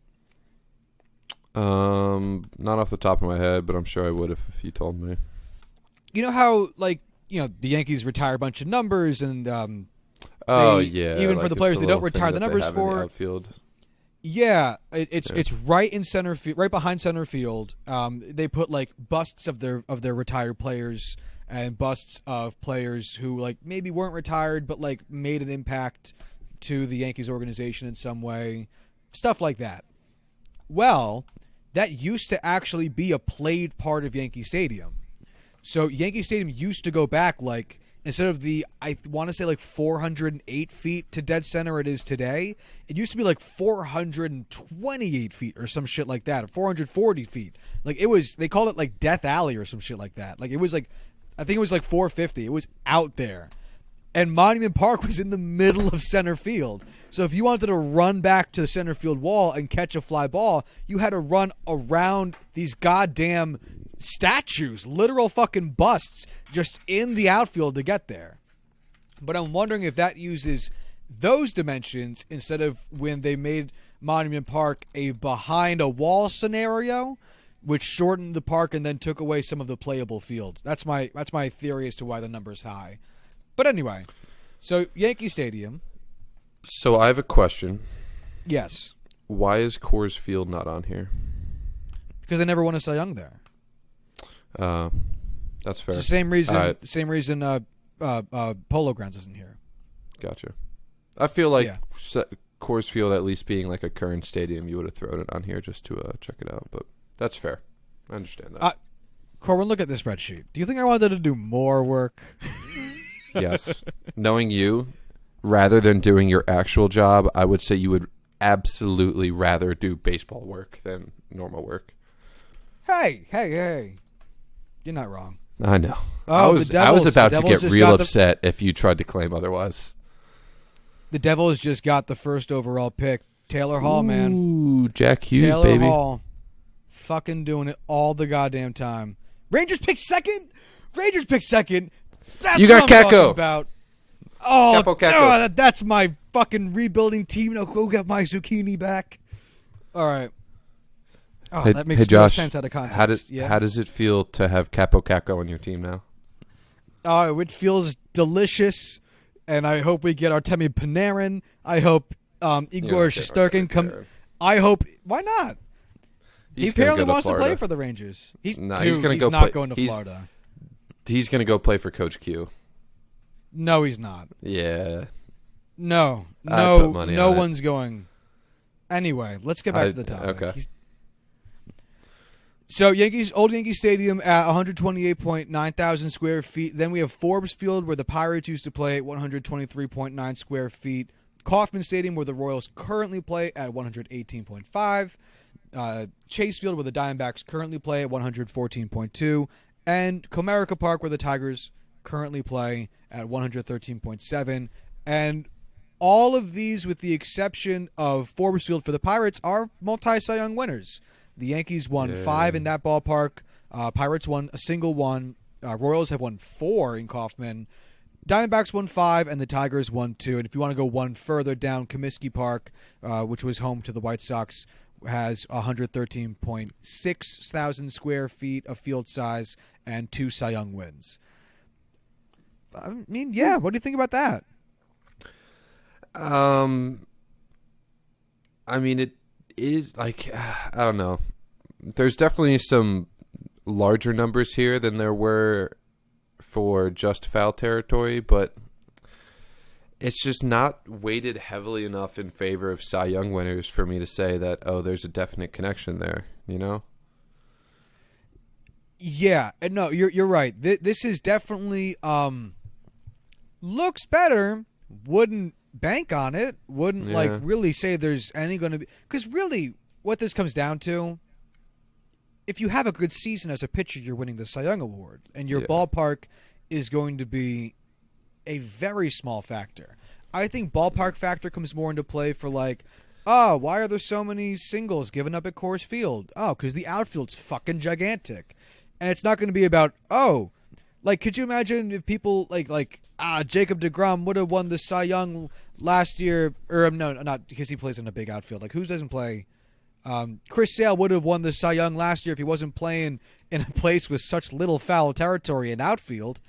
Not off the top of my head, but I'm sure I would if you told me. You know how, like, the Yankees retire a bunch of numbers, and even for the players they don't retire the numbers for. Outfield. Yeah, it's right in center field, right behind center field. They put like busts of their retired players and busts of players who like maybe weren't retired but like made an impact to the Yankees organization in some way, stuff like that. Well, that used to actually be a played part of Yankee Stadium. So Yankee Stadium used to go back like, instead of I want to say like 408 feet to dead center it is today, it used to be like 428 feet or some shit like that, or 440 feet. Like they called it like Death Alley or some shit like that. Like it was like, I think it was like 450. It was out there. And Monument Park was in the middle of center field. So if you wanted to run back to the center field wall and catch a fly ball, you had to run around these goddamn statues, literal fucking busts, just in the outfield to get there. But I'm wondering if that uses those dimensions instead of when they made Monument Park a behind a wall scenario, which shortened the park and then took away some of the playable field. That's my theory as to why the number's high. But anyway, so Yankee Stadium. So I have a question. Yes. Why is Coors Field not on here? Because they never won a Cy Young there. That's fair. It's the same reason. Same reason. Polo Grounds isn't here. Gotcha. I feel like Coors Field, at least being like a current stadium, you would have thrown it on here just to check it out. But that's fair. I understand that. Corwin, look at this spreadsheet. Do you think I wanted to do more work? Yes. Knowing you, rather than doing your actual job, I would say you would absolutely rather do baseball work than normal work. Hey. You're not wrong. I know. Oh, I was about to get real upset if you tried to claim otherwise. The Devils just got the first overall pick. Taylor Hall, man. Ooh, Jack Hughes, Taylor baby. Hall. Fucking doing it all the goddamn time. Rangers pick second? That's you got what I'm talking Kakko. about. Oh, Kakko. That's my fucking rebuilding team. Now go get my zucchini back. All right. Oh, that makes no sense out of context. How does it feel to have Capo Kakko on your team now? Oh, it feels delicious, and I hope we get Artemi Panarin. I hope Igor Shesterkin come. I hope. Why not? He apparently wants to play for the Rangers. He's not going to Florida. He's going to go play for Coach Q. No, he's not. Yeah. No, I put money no on it. one's going. Anyway, let's get back to the topic. Okay. So Old Yankee Stadium at 128.9 thousand square feet. Then we have Forbes Field where the Pirates used to play at 123.9 square feet. Kauffman Stadium where the Royals currently play at 118.5. Chase Field where the Diamondbacks currently play at 114.2. And Comerica Park where the Tigers currently play at 113.7. And all of these, with the exception of Forbes Field for the Pirates, are multi-Cy Young winners. The Yankees won 5 in that ballpark. Pirates won a single one. Royals have won 4 in Kauffman. Diamondbacks won 5, and the Tigers won 2. And if you want to go one further down, Comiskey Park, which was home to the White Sox, has 113.6 thousand square feet of field size and 2 Cy Young wins. I mean, yeah, what do you think about that? I mean, it is like, I don't know. There's definitely some larger numbers here than there were for just foul territory, but it's just not weighted heavily enough in favor of Cy Young winners for me to say that, oh, there's a definite connection there, you know? Yeah, no, you're right. This is definitely looks better. Wouldn't bank on it. Wouldn't like really say there's any going to be, because really what this comes down to, if you have a good season as a pitcher, you're winning the Cy Young Award, and your ballpark is going to be a very small factor. I think ballpark factor comes more into play for like, oh, why are there so many singles given up at Coors Field? Oh, because the outfield's fucking gigantic. And it's not going to be about, oh, like, could you imagine if people like Jacob deGrom would have won the Cy Young last year, or no, not because he plays in a big outfield. Like, who doesn't play? Chris Sale would have won the Cy Young last year if he wasn't playing in a place with such little foul territory in outfield.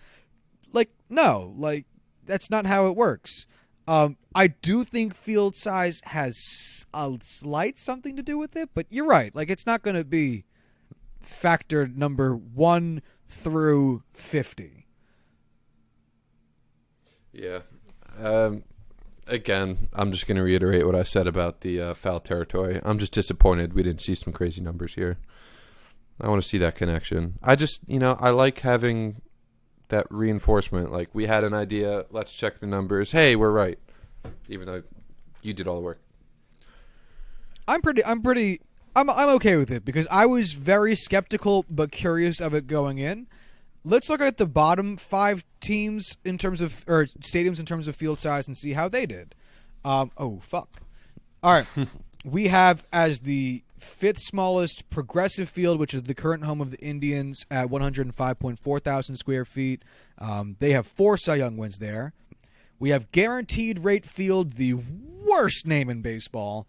Like, no, like, that's not how it works. I do think field size has a slight something to do with it, but you're right. Like, it's not going to be factor number 1 through 50. Yeah. Again, I'm just going to reiterate what I said about the foul territory. I'm just disappointed we didn't see some crazy numbers here. I want to see that connection. I just, I like having that reinforcement. Like, we had an idea, let's check the numbers. Hey, we're right. Even though you did all the work. I'm okay with it because I was very skeptical but curious of it going in. Let's look at the bottom 5 teams in terms of, or stadiums in terms of field size, and see how they did. Oh, fuck. All right. We have as the 5th smallest Progressive Field, which is the current home of the Indians at 105.4 thousand square feet. They have 4 Cy Young wins there. We have Guaranteed Rate Field, the worst name in baseball.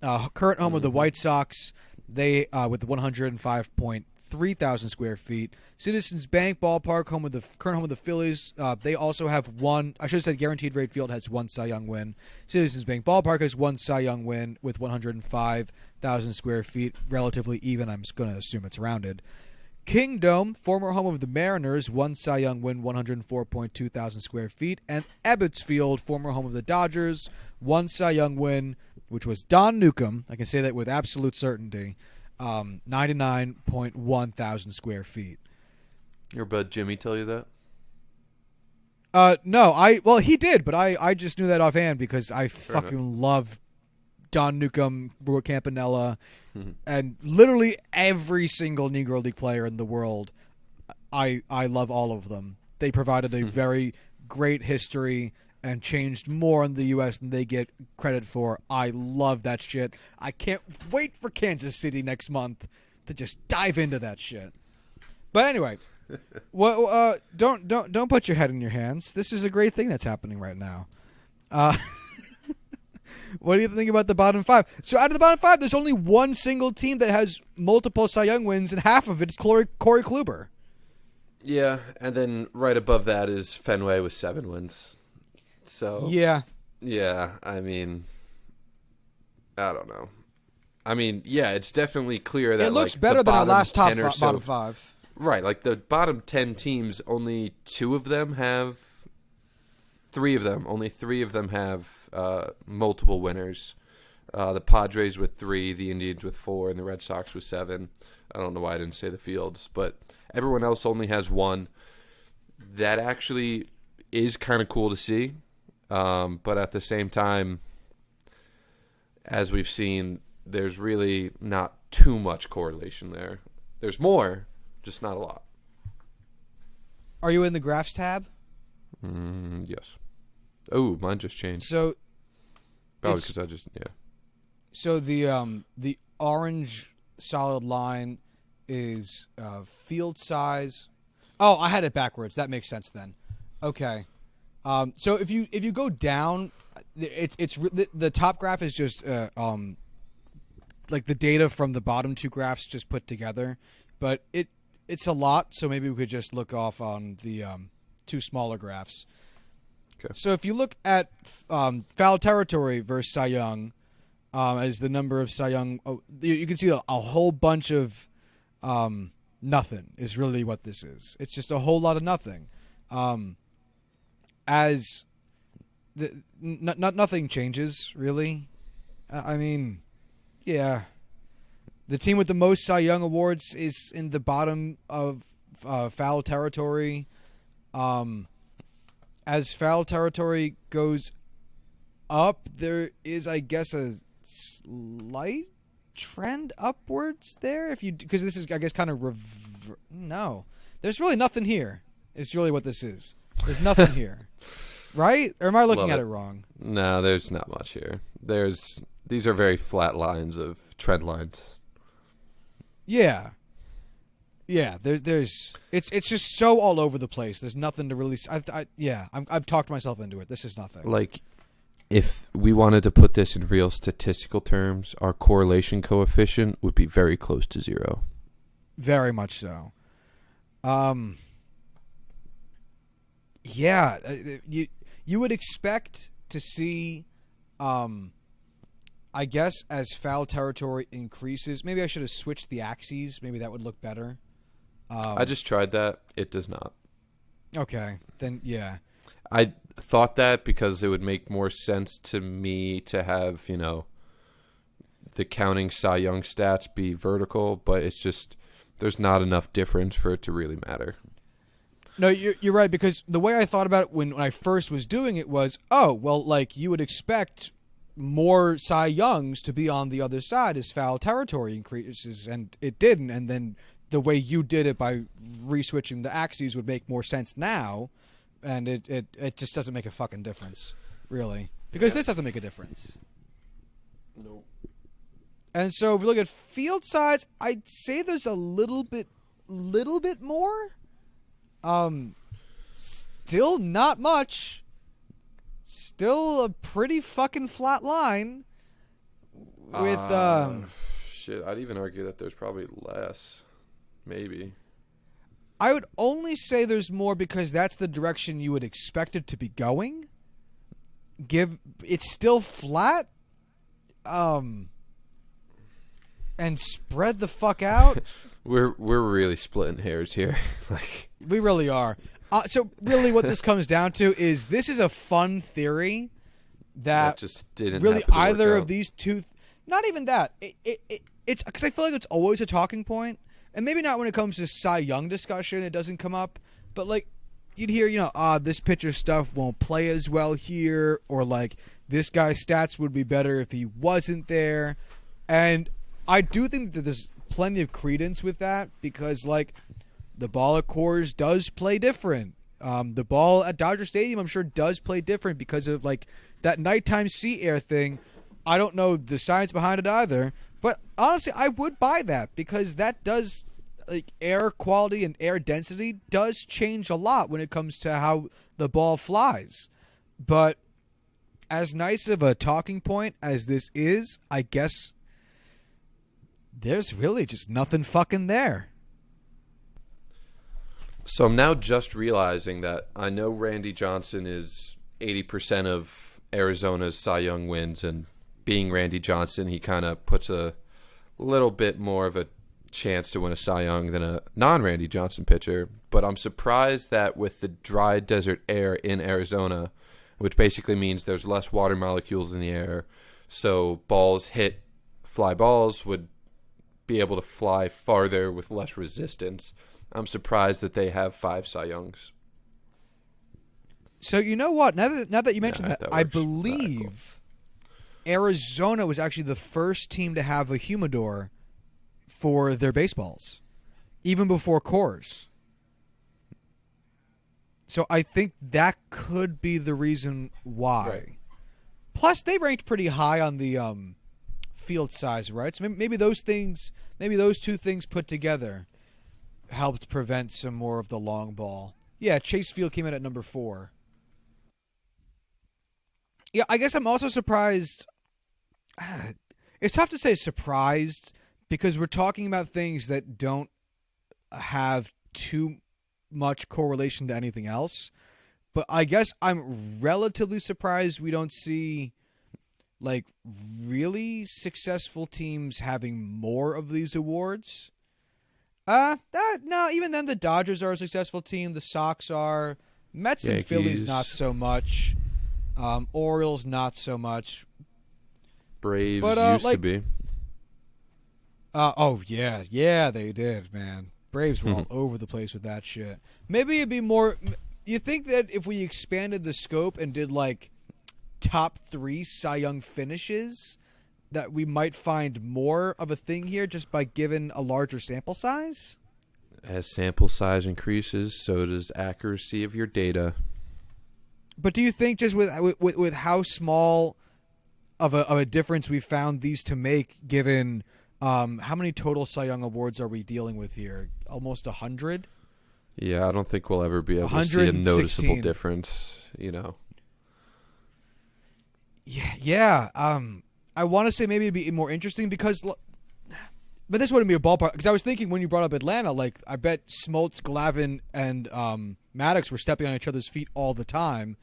Current home of the White Sox, they with 105.3 thousand square feet. Citizens Bank Ballpark, current home of the Phillies, they also have 1. I should have said Guaranteed Rate Field has 1 Cy Young win. Citizens Bank Ballpark has 1 Cy Young win with 105,000 square feet, relatively even. I'm just going to assume it's rounded. Kingdom, former home of the Mariners, 1 Cy Young win, 104.2 thousand square feet. And Ebbets Field, former home of the Dodgers, 1 Cy Young win, which was Don Newcomb. I can say that with absolute certainty. 99.1 thousand square feet. Your bud Jimmy tell you that? No, he did, but I just knew that offhand because I fucking love Don Newcomb, Brewer Campanella, and literally every single Negro League player in the world. I love all of them. They provided a very great history and changed more in the U.S. than they get credit for. I love that shit. I can't wait for Kansas City next month to just dive into that shit. But anyway, don't put your head in your hands. This is a great thing that's happening right now. What do you think about the bottom 5? So out of the bottom 5, there's only one single team that has multiple Cy Young wins, and half of it is Corey Kluber. Yeah, and then right above that is Fenway with 7 wins. So yeah, I mean, I don't know. I mean, yeah, it's definitely clear that it looks like, better than our last bottom 5. Right, like the bottom 10 teams, only 2 of them have Three of them. Only three of them have multiple winners. The Padres with 3, the Indians with 4, and the Red Sox with 7. I don't know why I didn't say the Fields, but everyone else only has 1. That actually is kind of cool to see, but at the same time, as we've seen, there's really not too much correlation there. There's more, just not a lot. Are you in the graphs tab? Yes. Oh, mine just changed. So, probably because I just So the orange solid line is field size. Oh, I had it backwards. That makes sense then. Okay. So if you go down, it's the top graph is just like the data from the bottom 2 graphs just put together, but it's a lot. So maybe we could just look off on the 2 smaller graphs. Okay. So if you look at foul territory versus Cy Young, as the number of Cy Young, you can see a whole bunch of nothing is really what this is. It's just a whole lot of nothing. As nothing changes really. I mean, yeah, the team with the most Cy Young awards is in the bottom of foul territory. As foul territory goes up, there is, I guess, a slight trend upwards there. Because this is, I guess, kind of no, there's really nothing here. It's really what this is. There's nothing here, right? Or am I looking at it wrong? No, there's not much here. These are very flat lines of trend lines. Yeah. Yeah, there's it's just so all over the place. There's nothing to really. I've talked myself into it. This is nothing. Like, if we wanted to put this in real statistical terms, our correlation coefficient would be very close to 0. Very much so. Yeah, you would expect to see, I guess, as foul territory increases. Maybe I should have switched the axes. Maybe that would look better. I just tried that. It does not. Okay, then yeah. I thought that because it would make more sense to me to have, the counting Cy Young stats be vertical, but it's just there's not enough difference for it to really matter. No, you're right, because the way I thought about it when I first was doing it was, like you would expect more Cy Youngs to be on the other side as foul territory increases, and it didn't, and then the way you did it by re-switching the axes would make more sense now, and it just doesn't make a fucking difference, really. Because this doesn't make a difference. Nope. And so if we look at field size, I'd say there's a little bit more. Still not much. Still a pretty fucking flat line. With shit, I'd even argue that there's probably less. Maybe. I would only say there's more because that's the direction you would expect it to be going. It's still flat. And spread the fuck out. We're really splitting hairs here. Like, we really are. So really what this comes down to is this is a fun theory that just didn't really happen to either work of out. these two. Not even that. It's because I feel like it's always a talking point. And maybe not when it comes to Cy Young discussion, it doesn't come up. But, like, you'd hear, this pitcher stuff won't play as well here. Or, like, this guy's stats would be better if he wasn't there. And I do think that there's plenty of credence with that. Because, like, the ball at Coors does play different. The ball at Dodger Stadium, I'm sure, does play different because of, like, that nighttime sea air thing. I don't know the science behind it either. But honestly, I would buy that because that does, like, air quality and air density does change a lot when it comes to how the ball flies. But as nice of a talking point as this is, I guess there's really just nothing fucking there. So I'm now just realizing that I know Randy Johnson is 80% of Arizona's Cy Young wins, and being Randy Johnson, he kind of puts a little bit more of a chance to win a Cy Young than a non-Randy Johnson pitcher. But I'm surprised that with the dry desert air in Arizona, which basically means there's less water molecules in the air. So fly balls would be able to fly farther with less resistance. I'm surprised that they have 5 Cy Youngs. So you know what? Now that you mentioned that, I works. believe Arizona was actually the first team to have a humidor for their baseballs, even before Coors. So I think that could be the reason why. Right. Plus, they ranked pretty high on the field size, right? So maybe those two things put together helped prevent some more of the long ball. Yeah, Chase Field came in at number 4. Yeah, I guess I'm also surprised. It's tough to say surprised because we're talking about things that don't have too much correlation to anything else. But I guess I'm relatively surprised we don't see like really successful teams having more of these awards. No, even then the Dodgers are a successful team. The Sox are. Mets and Phillies not so much. Orioles not so much. Braves used to be. Yeah, they did, man. Braves were all over the place with that shit. Maybe it'd be more. You think that if we expanded the scope and did like top 3 Cy Young finishes, that we might find more of a thing here just by giving a larger sample size? As sample size increases, so does accuracy of your data. But do you think just with how small of a difference we found these to make, given how many total Cy Young awards are we dealing with here? Almost 100? Yeah, I don't think we'll ever be able to see a noticeable difference, you know. Yeah. I want to say maybe it'd be more interesting because, but this wouldn't be a ballpark. Because I was thinking when you brought up Atlanta, like I bet Smoltz, Glavine, and Maddox were stepping on each other's feet all the time.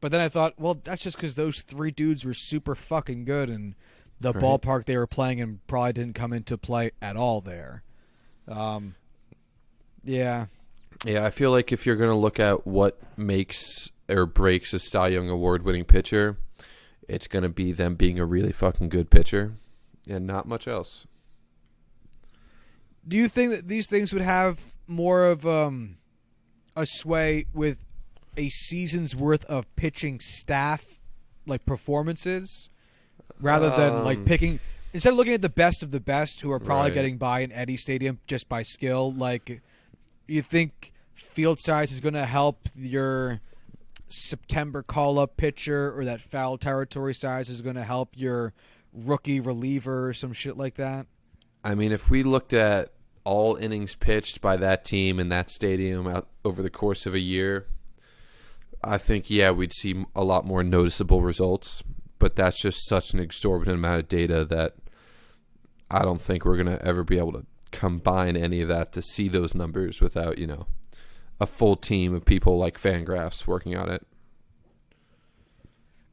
But then I thought, well, that's just because those 3 dudes were super fucking good, and the ballpark they were playing in probably didn't come into play at all there. Yeah. Yeah, I feel like if you're going to look at what makes or breaks a Cy Young award-winning pitcher, it's going to be them being a really fucking good pitcher and not much else. Do you think that these things would have more of a sway with a season's worth of pitching staff, like performances, rather than like picking, instead of looking at the best of the best who are probably getting by in Eddie Stadium just by skill? Like, you think field size is going to help your September call-up pitcher, or that foul territory size is going to help your rookie reliever or some shit like that? I mean, if we looked at all innings pitched by that team in that stadium out over the course of a year, I think, we'd see a lot more noticeable results. But that's just such an exorbitant amount of data that I don't think we're going to ever be able to combine any of that to see those numbers without, a full team of people like Fangraphs working on it.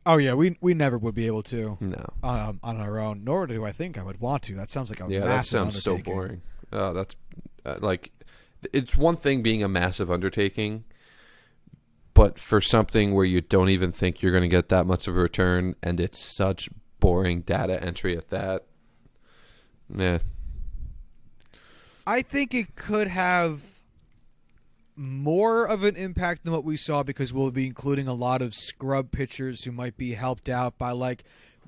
Oh yeah, we never would be able to. No, on our own. Nor do I think I would want to. That sounds like a massive that sounds undertaking. So boring. That's like, it's one thing being a massive undertaking, but for something where you don't even think you're going to get that much of a return, and it's such boring data entry at that. Yeah, I think it could have more of an impact than what we saw because we'll be including a lot of scrub pitchers who might be helped out by like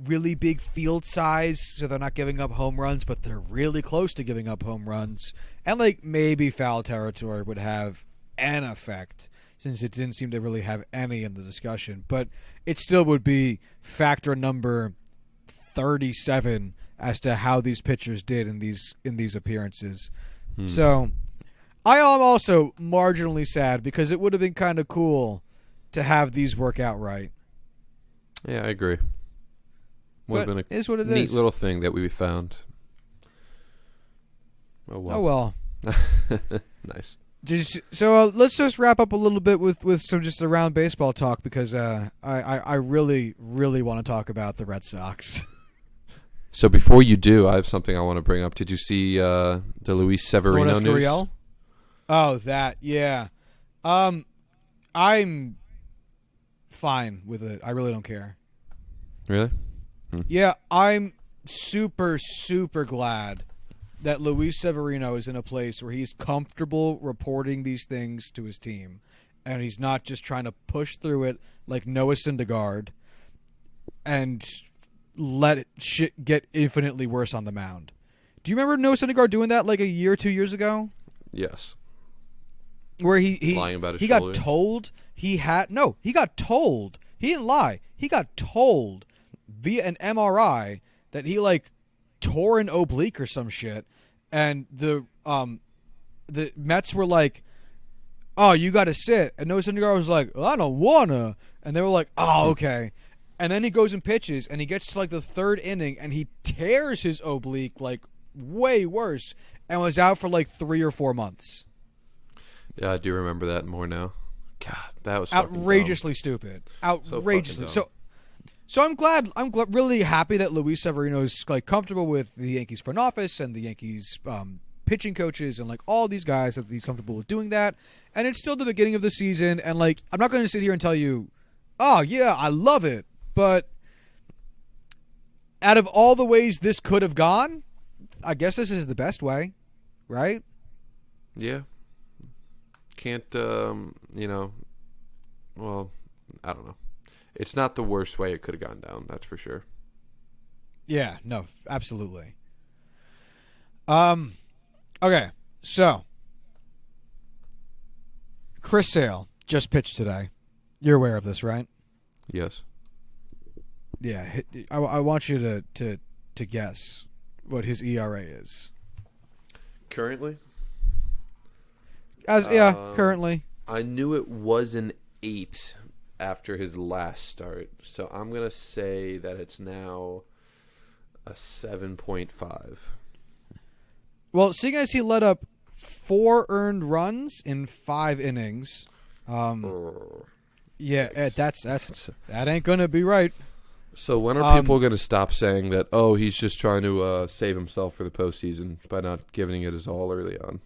really big field size, so they're not giving up home runs, but they're really close to giving up home runs. And like maybe foul territory would have an effect, since it didn't seem to really have any in the discussion. But it still would be factor number 37 as to how these pitchers did in these appearances. So I am also marginally sad because it would have been kind of cool to have these work out right. Yeah, I agree. Would have been a is what it neat is. little thing that we found. Oh well. Nice. So let's just wrap up a little bit with some just around baseball talk, because I really, really want to talk about the Red Sox. So before you do, I have something I want to bring up. Did you see the Luis Severino news? Oh, that, yeah. I'm fine with it. I really don't care. Really? Yeah, I'm super, super glad that Luis Severino is in a place where he's comfortable reporting these things to his team, and he's not just trying to push through it like Noah Syndergaard and let shit get infinitely worse on the mound. Do you remember Noah Syndergaard doing that like a year or 2 years ago? Yes. Where he lying about his he shoulder? got told he got told. He didn't lie. He got told via an MRI that he like tore an oblique or some shit, and the Mets were like, "Oh, you got to sit," and Noah Syndergaard was like, "I don't wanna," and they were like, "Oh, okay." And then he goes and pitches, and he gets to like the third inning, and he tears his oblique like way worse, and was out for like 3 or 4 months. Yeah, I do remember that more now. God, that was outrageously stupid. Outrageously. So I'm glad. Really happy that Luis Severino is like comfortable with the Yankees front office and the Yankees pitching coaches and like all these guys that he's comfortable with doing that. And it's still the beginning of the season, and like I'm not going to sit here and tell you, oh yeah, I love it. But out of all the ways this could have gone, I guess this is the best way, right? Yeah. Can't, well, I don't know. It's not the worst way it could have gone down, that's for sure. Yeah, no, absolutely. Okay, so Chris Sale just pitched today. You're aware of this, right? Yes. Yeah, I want you to guess what his ERA is. Currently? Currently. I knew it was an 8 after his last start, so I'm going to say that it's now a 7.5. Well, seeing as he let up 4 earned runs in 5 innings, that ain't going to be right. So when are people going to stop saying that, oh, he's just trying to save himself for the postseason by not giving it his all early on?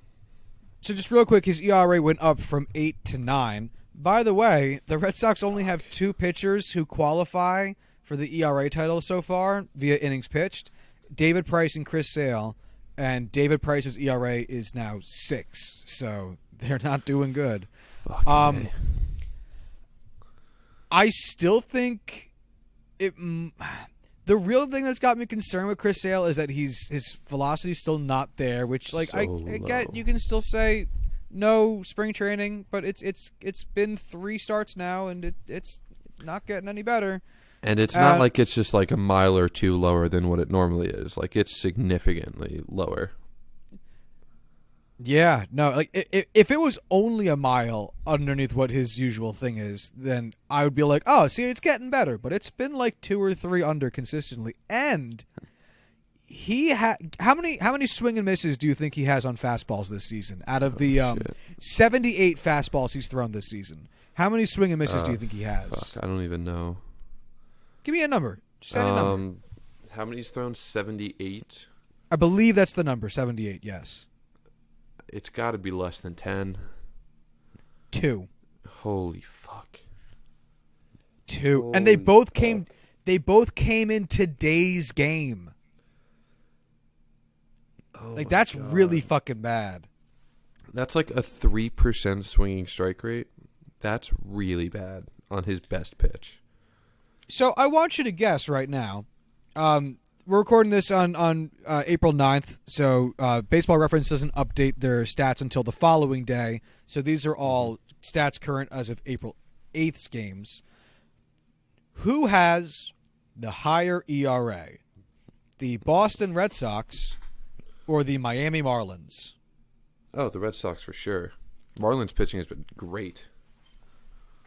So just real quick, his ERA went up from 8 to 9. By the way, the Red Sox only have 2 pitchers who qualify for the ERA title so far via innings pitched, David Price and Chris Sale, and David Price's ERA is now 6, so they're not doing good. I still think the real thing that's got me concerned with Chris Sale is that his velocity's still not there, which like I get. You can still say no spring training, but it's been 3 starts now, and it's not getting any better. And it's not like it's just like a mile or 2 lower than what it normally is. Like it's significantly lower. Yeah, no, like if it was only a mile underneath what his usual thing is, then I would be like, oh, see, it's getting better. But it's been like 2 or 3 under consistently. And he how many swing and misses do you think he has on fastballs this season? Out of the 78 fastballs he's thrown this season, how many swing and misses do you think he has? Fuck, I don't even know. Give me a number. Just add a number. How many he's thrown? 78. I believe that's the number. 78. Yes. It's got to be less than 10. 2. Holy fuck. 2. Holy and they both came in today's game. Oh like that's God. Really fucking bad. That's like a 3% swinging strike rate. That's really bad on his best pitch. So I want you to guess right now. We're recording this on April 9th, so Baseball Reference doesn't update their stats until the following day. So these are all stats current as of April 8th's games. Who has the higher ERA? The Boston Red Sox or the Miami Marlins? Oh, the Red Sox for sure. Marlins pitching has been great.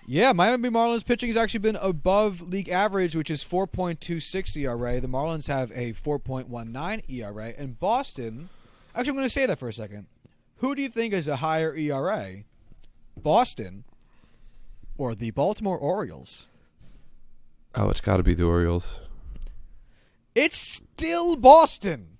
Yeah, Miami Marlins pitching has actually been above league average, which is 4.26 ERA. The Marlins have a 4.19 ERA. And Boston, actually I'm going to say that for a second. Who do you think is a higher ERA? Boston or the Baltimore Orioles? Oh, it's got to be the Orioles. It's still Boston.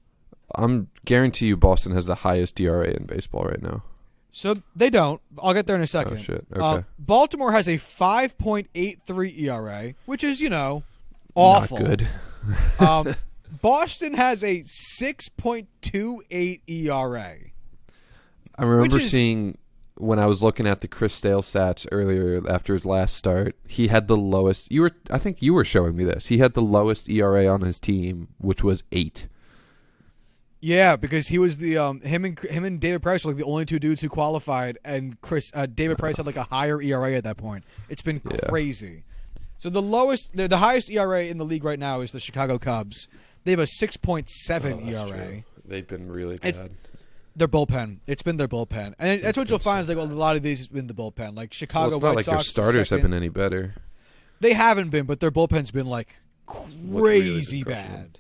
I'm guarantee you Boston has the highest ERA in baseball right now. So they don't. I'll get there in a second. Oh, shit. Okay. Baltimore has a 5.83 ERA, which is, awful. Not good. Boston has a 6.28 ERA. I remember seeing when I was looking at the Chris Sale stats earlier after his last start, he had the lowest. I think you were showing me this. He had the lowest ERA on his team, which was 8. Yeah, because he was the him and David Price were like the only two dudes who qualified, and David Price had like a higher ERA at that point. It's been crazy. So the highest ERA in the league right now is the Chicago Cubs. They have a 6.7 ERA. True. They've been really bad. Their bullpen. It's been their bullpen, and that's what you'll find is like a lot of these has been the bullpen. Like Chicago White White Sox. Their starters have been any better. They haven't been, but their bullpen's been like crazy bad.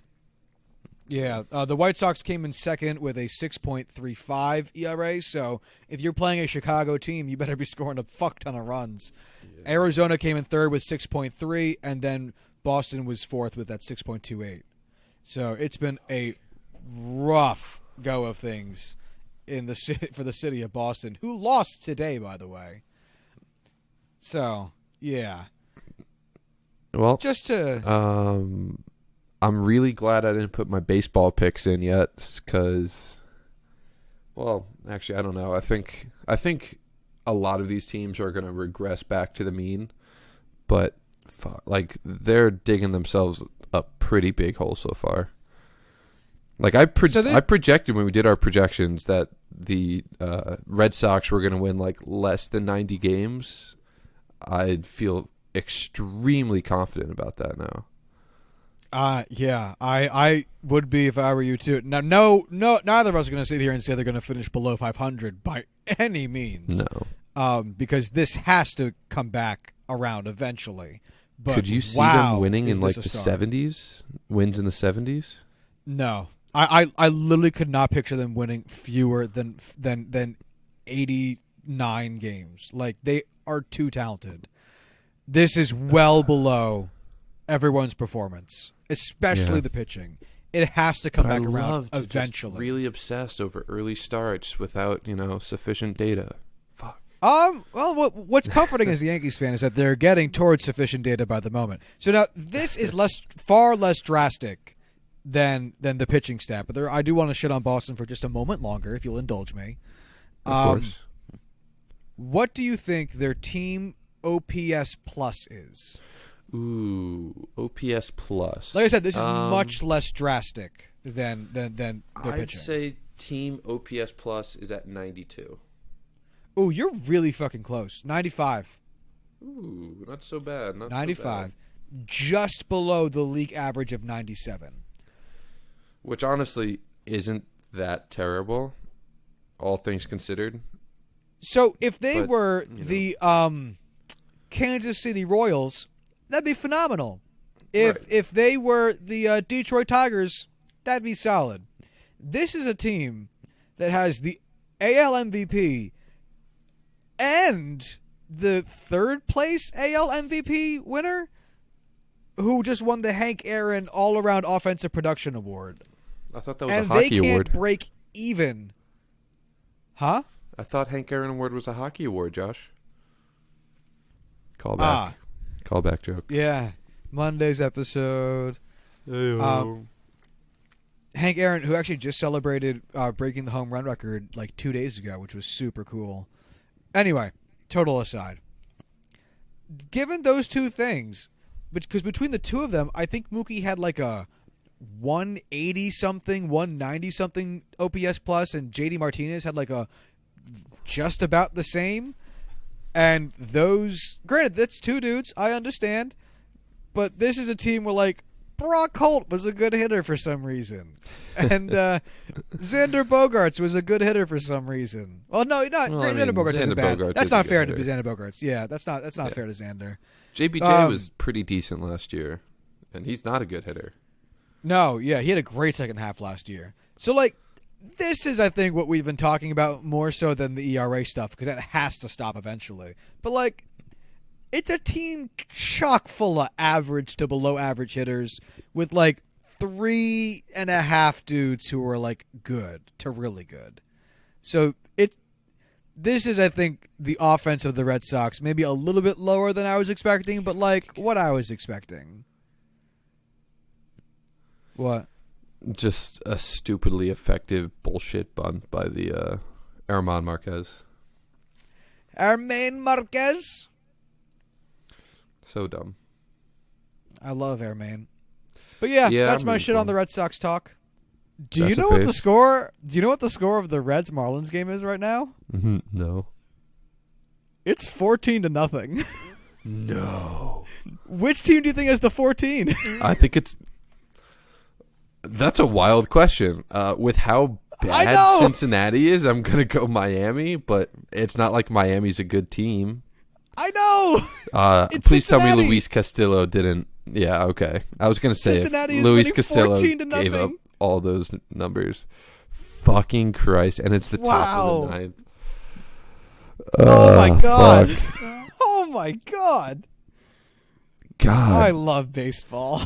Yeah, the White Sox came in second with a 6.35 ERA. So if you're playing a Chicago team, you better be scoring a fuck ton of runs. Yeah. Arizona came in third with 6.3, and then Boston was fourth with that 6.28. So it's been a rough go of things for the city of Boston, who lost today, by the way. So yeah. Well, just to. I'm really glad I didn't put my baseball picks in yet, because, well, actually, I don't know. I think a lot of these teams are going to regress back to the mean, but like they're digging themselves a pretty big hole so far. Like I projected when we did our projections that the Red Sox were going to win like less than 90 games. I'd feel extremely confident about that now. Yeah, I would be if I were you too. Now, no, neither of us are going to sit here and say they're going to finish below 500 by any means. No. Because this has to come back around eventually. But could you see them winning in like the 70s? Wins in the 70s? No, I literally could not picture them winning fewer than 89 games. Like they are too talented. This is well below everyone's performance, especially the pitching. It has to come back around eventually. Just really obsessed over early starts without, sufficient data. Fuck. Well, what's comforting as a Yankees fan is that they're getting towards sufficient data by the moment. So now this is far less drastic than the pitching stat. But I do want to shit on Boston for just a moment longer, if you'll indulge me. Of course. What do you think their team OPS plus is? Ooh, OPS plus. Like I said, this is much less drastic than their pitching. I'd say team OPS plus is at 92. Ooh, you're really fucking close. 95. Ooh, not so bad. 95. Just below the league average of 97. Which honestly isn't that terrible, all things considered. So if they were the Kansas City Royals, that'd be phenomenal. If they were the Detroit Tigers, that'd be solid. This is a team that has the AL MVP and the third place AL MVP winner, who just won the Hank Aaron All-Around Offensive Production Award. I thought that was a hockey award. And they can't break even. Huh? I thought Hank Aaron Award was a hockey award, Josh. Call back. Call back joke. Yeah. Monday's episode. Hey-o. Hank Aaron, who actually just celebrated breaking the home run record like 2 days ago, which was super cool. Anyway, total aside. Given those two things, because between the two of them, I think Mookie had like a 180-something, 190-something OPS plus, and JD Martinez had like a just about the same. And those, granted, that's two dudes, I understand. But this is a team where, like, Brock Holt was a good hitter for some reason. And Xander Bogaerts was a good hitter for some reason. Well, no, Xander Bogaerts isn't bad. That's not fair to Xander Bogaerts. Yeah, that's not fair to Xander. JBJ was pretty decent last year, and he's not a good hitter. No, yeah, he had a great second half last year. So, like, this is, I think, what we've been talking about more so than the ERA stuff, because that has to stop eventually. But, like, it's a team chock full of average to below average hitters with, like, 3.5 dudes who are, like, good to really good. So, this is, I think, the offense of the Red Sox. Maybe a little bit lower than I was expecting, but like what I was expecting. What? Just a stupidly effective bullshit bunt by the Armand Marquez. Armand Marquez? So dumb. I love Armand. But yeah, that's my shit on the Red Sox talk. Do you know what the score? Do you know what the score of the Reds Marlins game is right now? No. It's 14-0. No. Which team do you think has the 14? I think it's. That's a wild question. With how bad Cincinnati is, I'm gonna go Miami, but it's not like Miami's a good team. I know. Please tell me Luis Castillo didn't. Yeah, okay. I was gonna say Luis Castillo gave up all those numbers. Fucking Christ! And it's the top of the ninth. Oh my god! Oh my god! God, I love baseball.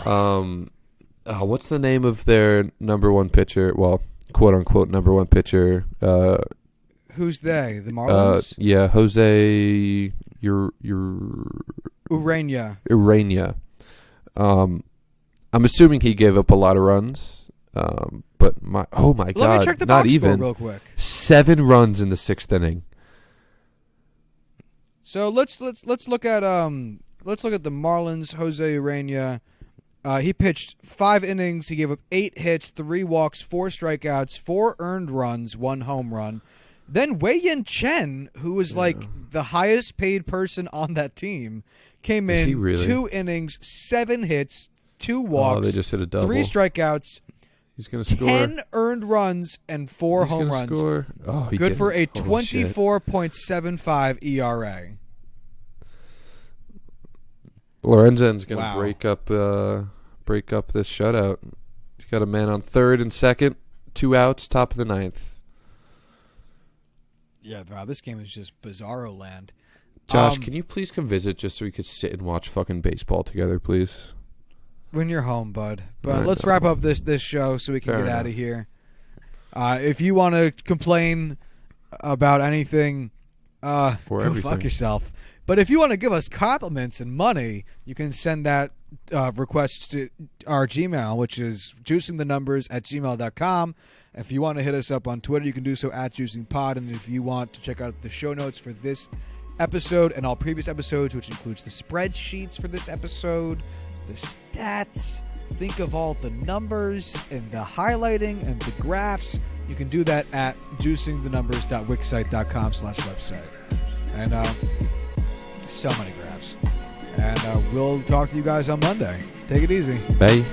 What's the name of their number one pitcher? Well, quote unquote number one pitcher. Who's they? The Marlins? Yeah, Jose Urania. I'm assuming he gave up a lot of runs. But oh my god, let me check the box score real quick. 7 runs in the 6th inning. So let's look at the Marlins. Jose Urania. He pitched 5 innings. He gave up 8 hits, 3 walks, 4 strikeouts, 4 earned runs, 1 home run. Then Wei-Yin Chen, who was like the highest paid person on that team, came in 2 innings, 7 hits, 2 walks, they just hit a double. 3 strikeouts. He's going to score 10 earned runs and 4 home runs. Score. Oh, good for a 24.75 ERA. Lorenzen's going to break up this shutout. He's got a man on third and second, 2 outs, top of the 9th. Yeah, wow, this game is just bizarro land. Josh, can you please come visit just so we could sit and watch fucking baseball together, please? When you're home, bud. But let's wrap up this show so we can get out of here. If you want to complain about anything, go fuck yourself. But if you want to give us compliments and money, you can send that request to our Gmail, which is juicingthenumbers@gmail.com. If you want to hit us up on Twitter, you can do so at JuicingPod. And if you want to check out the show notes for this episode and all previous episodes, which includes the spreadsheets for this episode, the stats, think of all the numbers and the highlighting and the graphs, you can do that at juicingthenumbers.wixsite.com/website. And so many graphs. And we'll talk to you guys on Monday. Take it easy. Bye.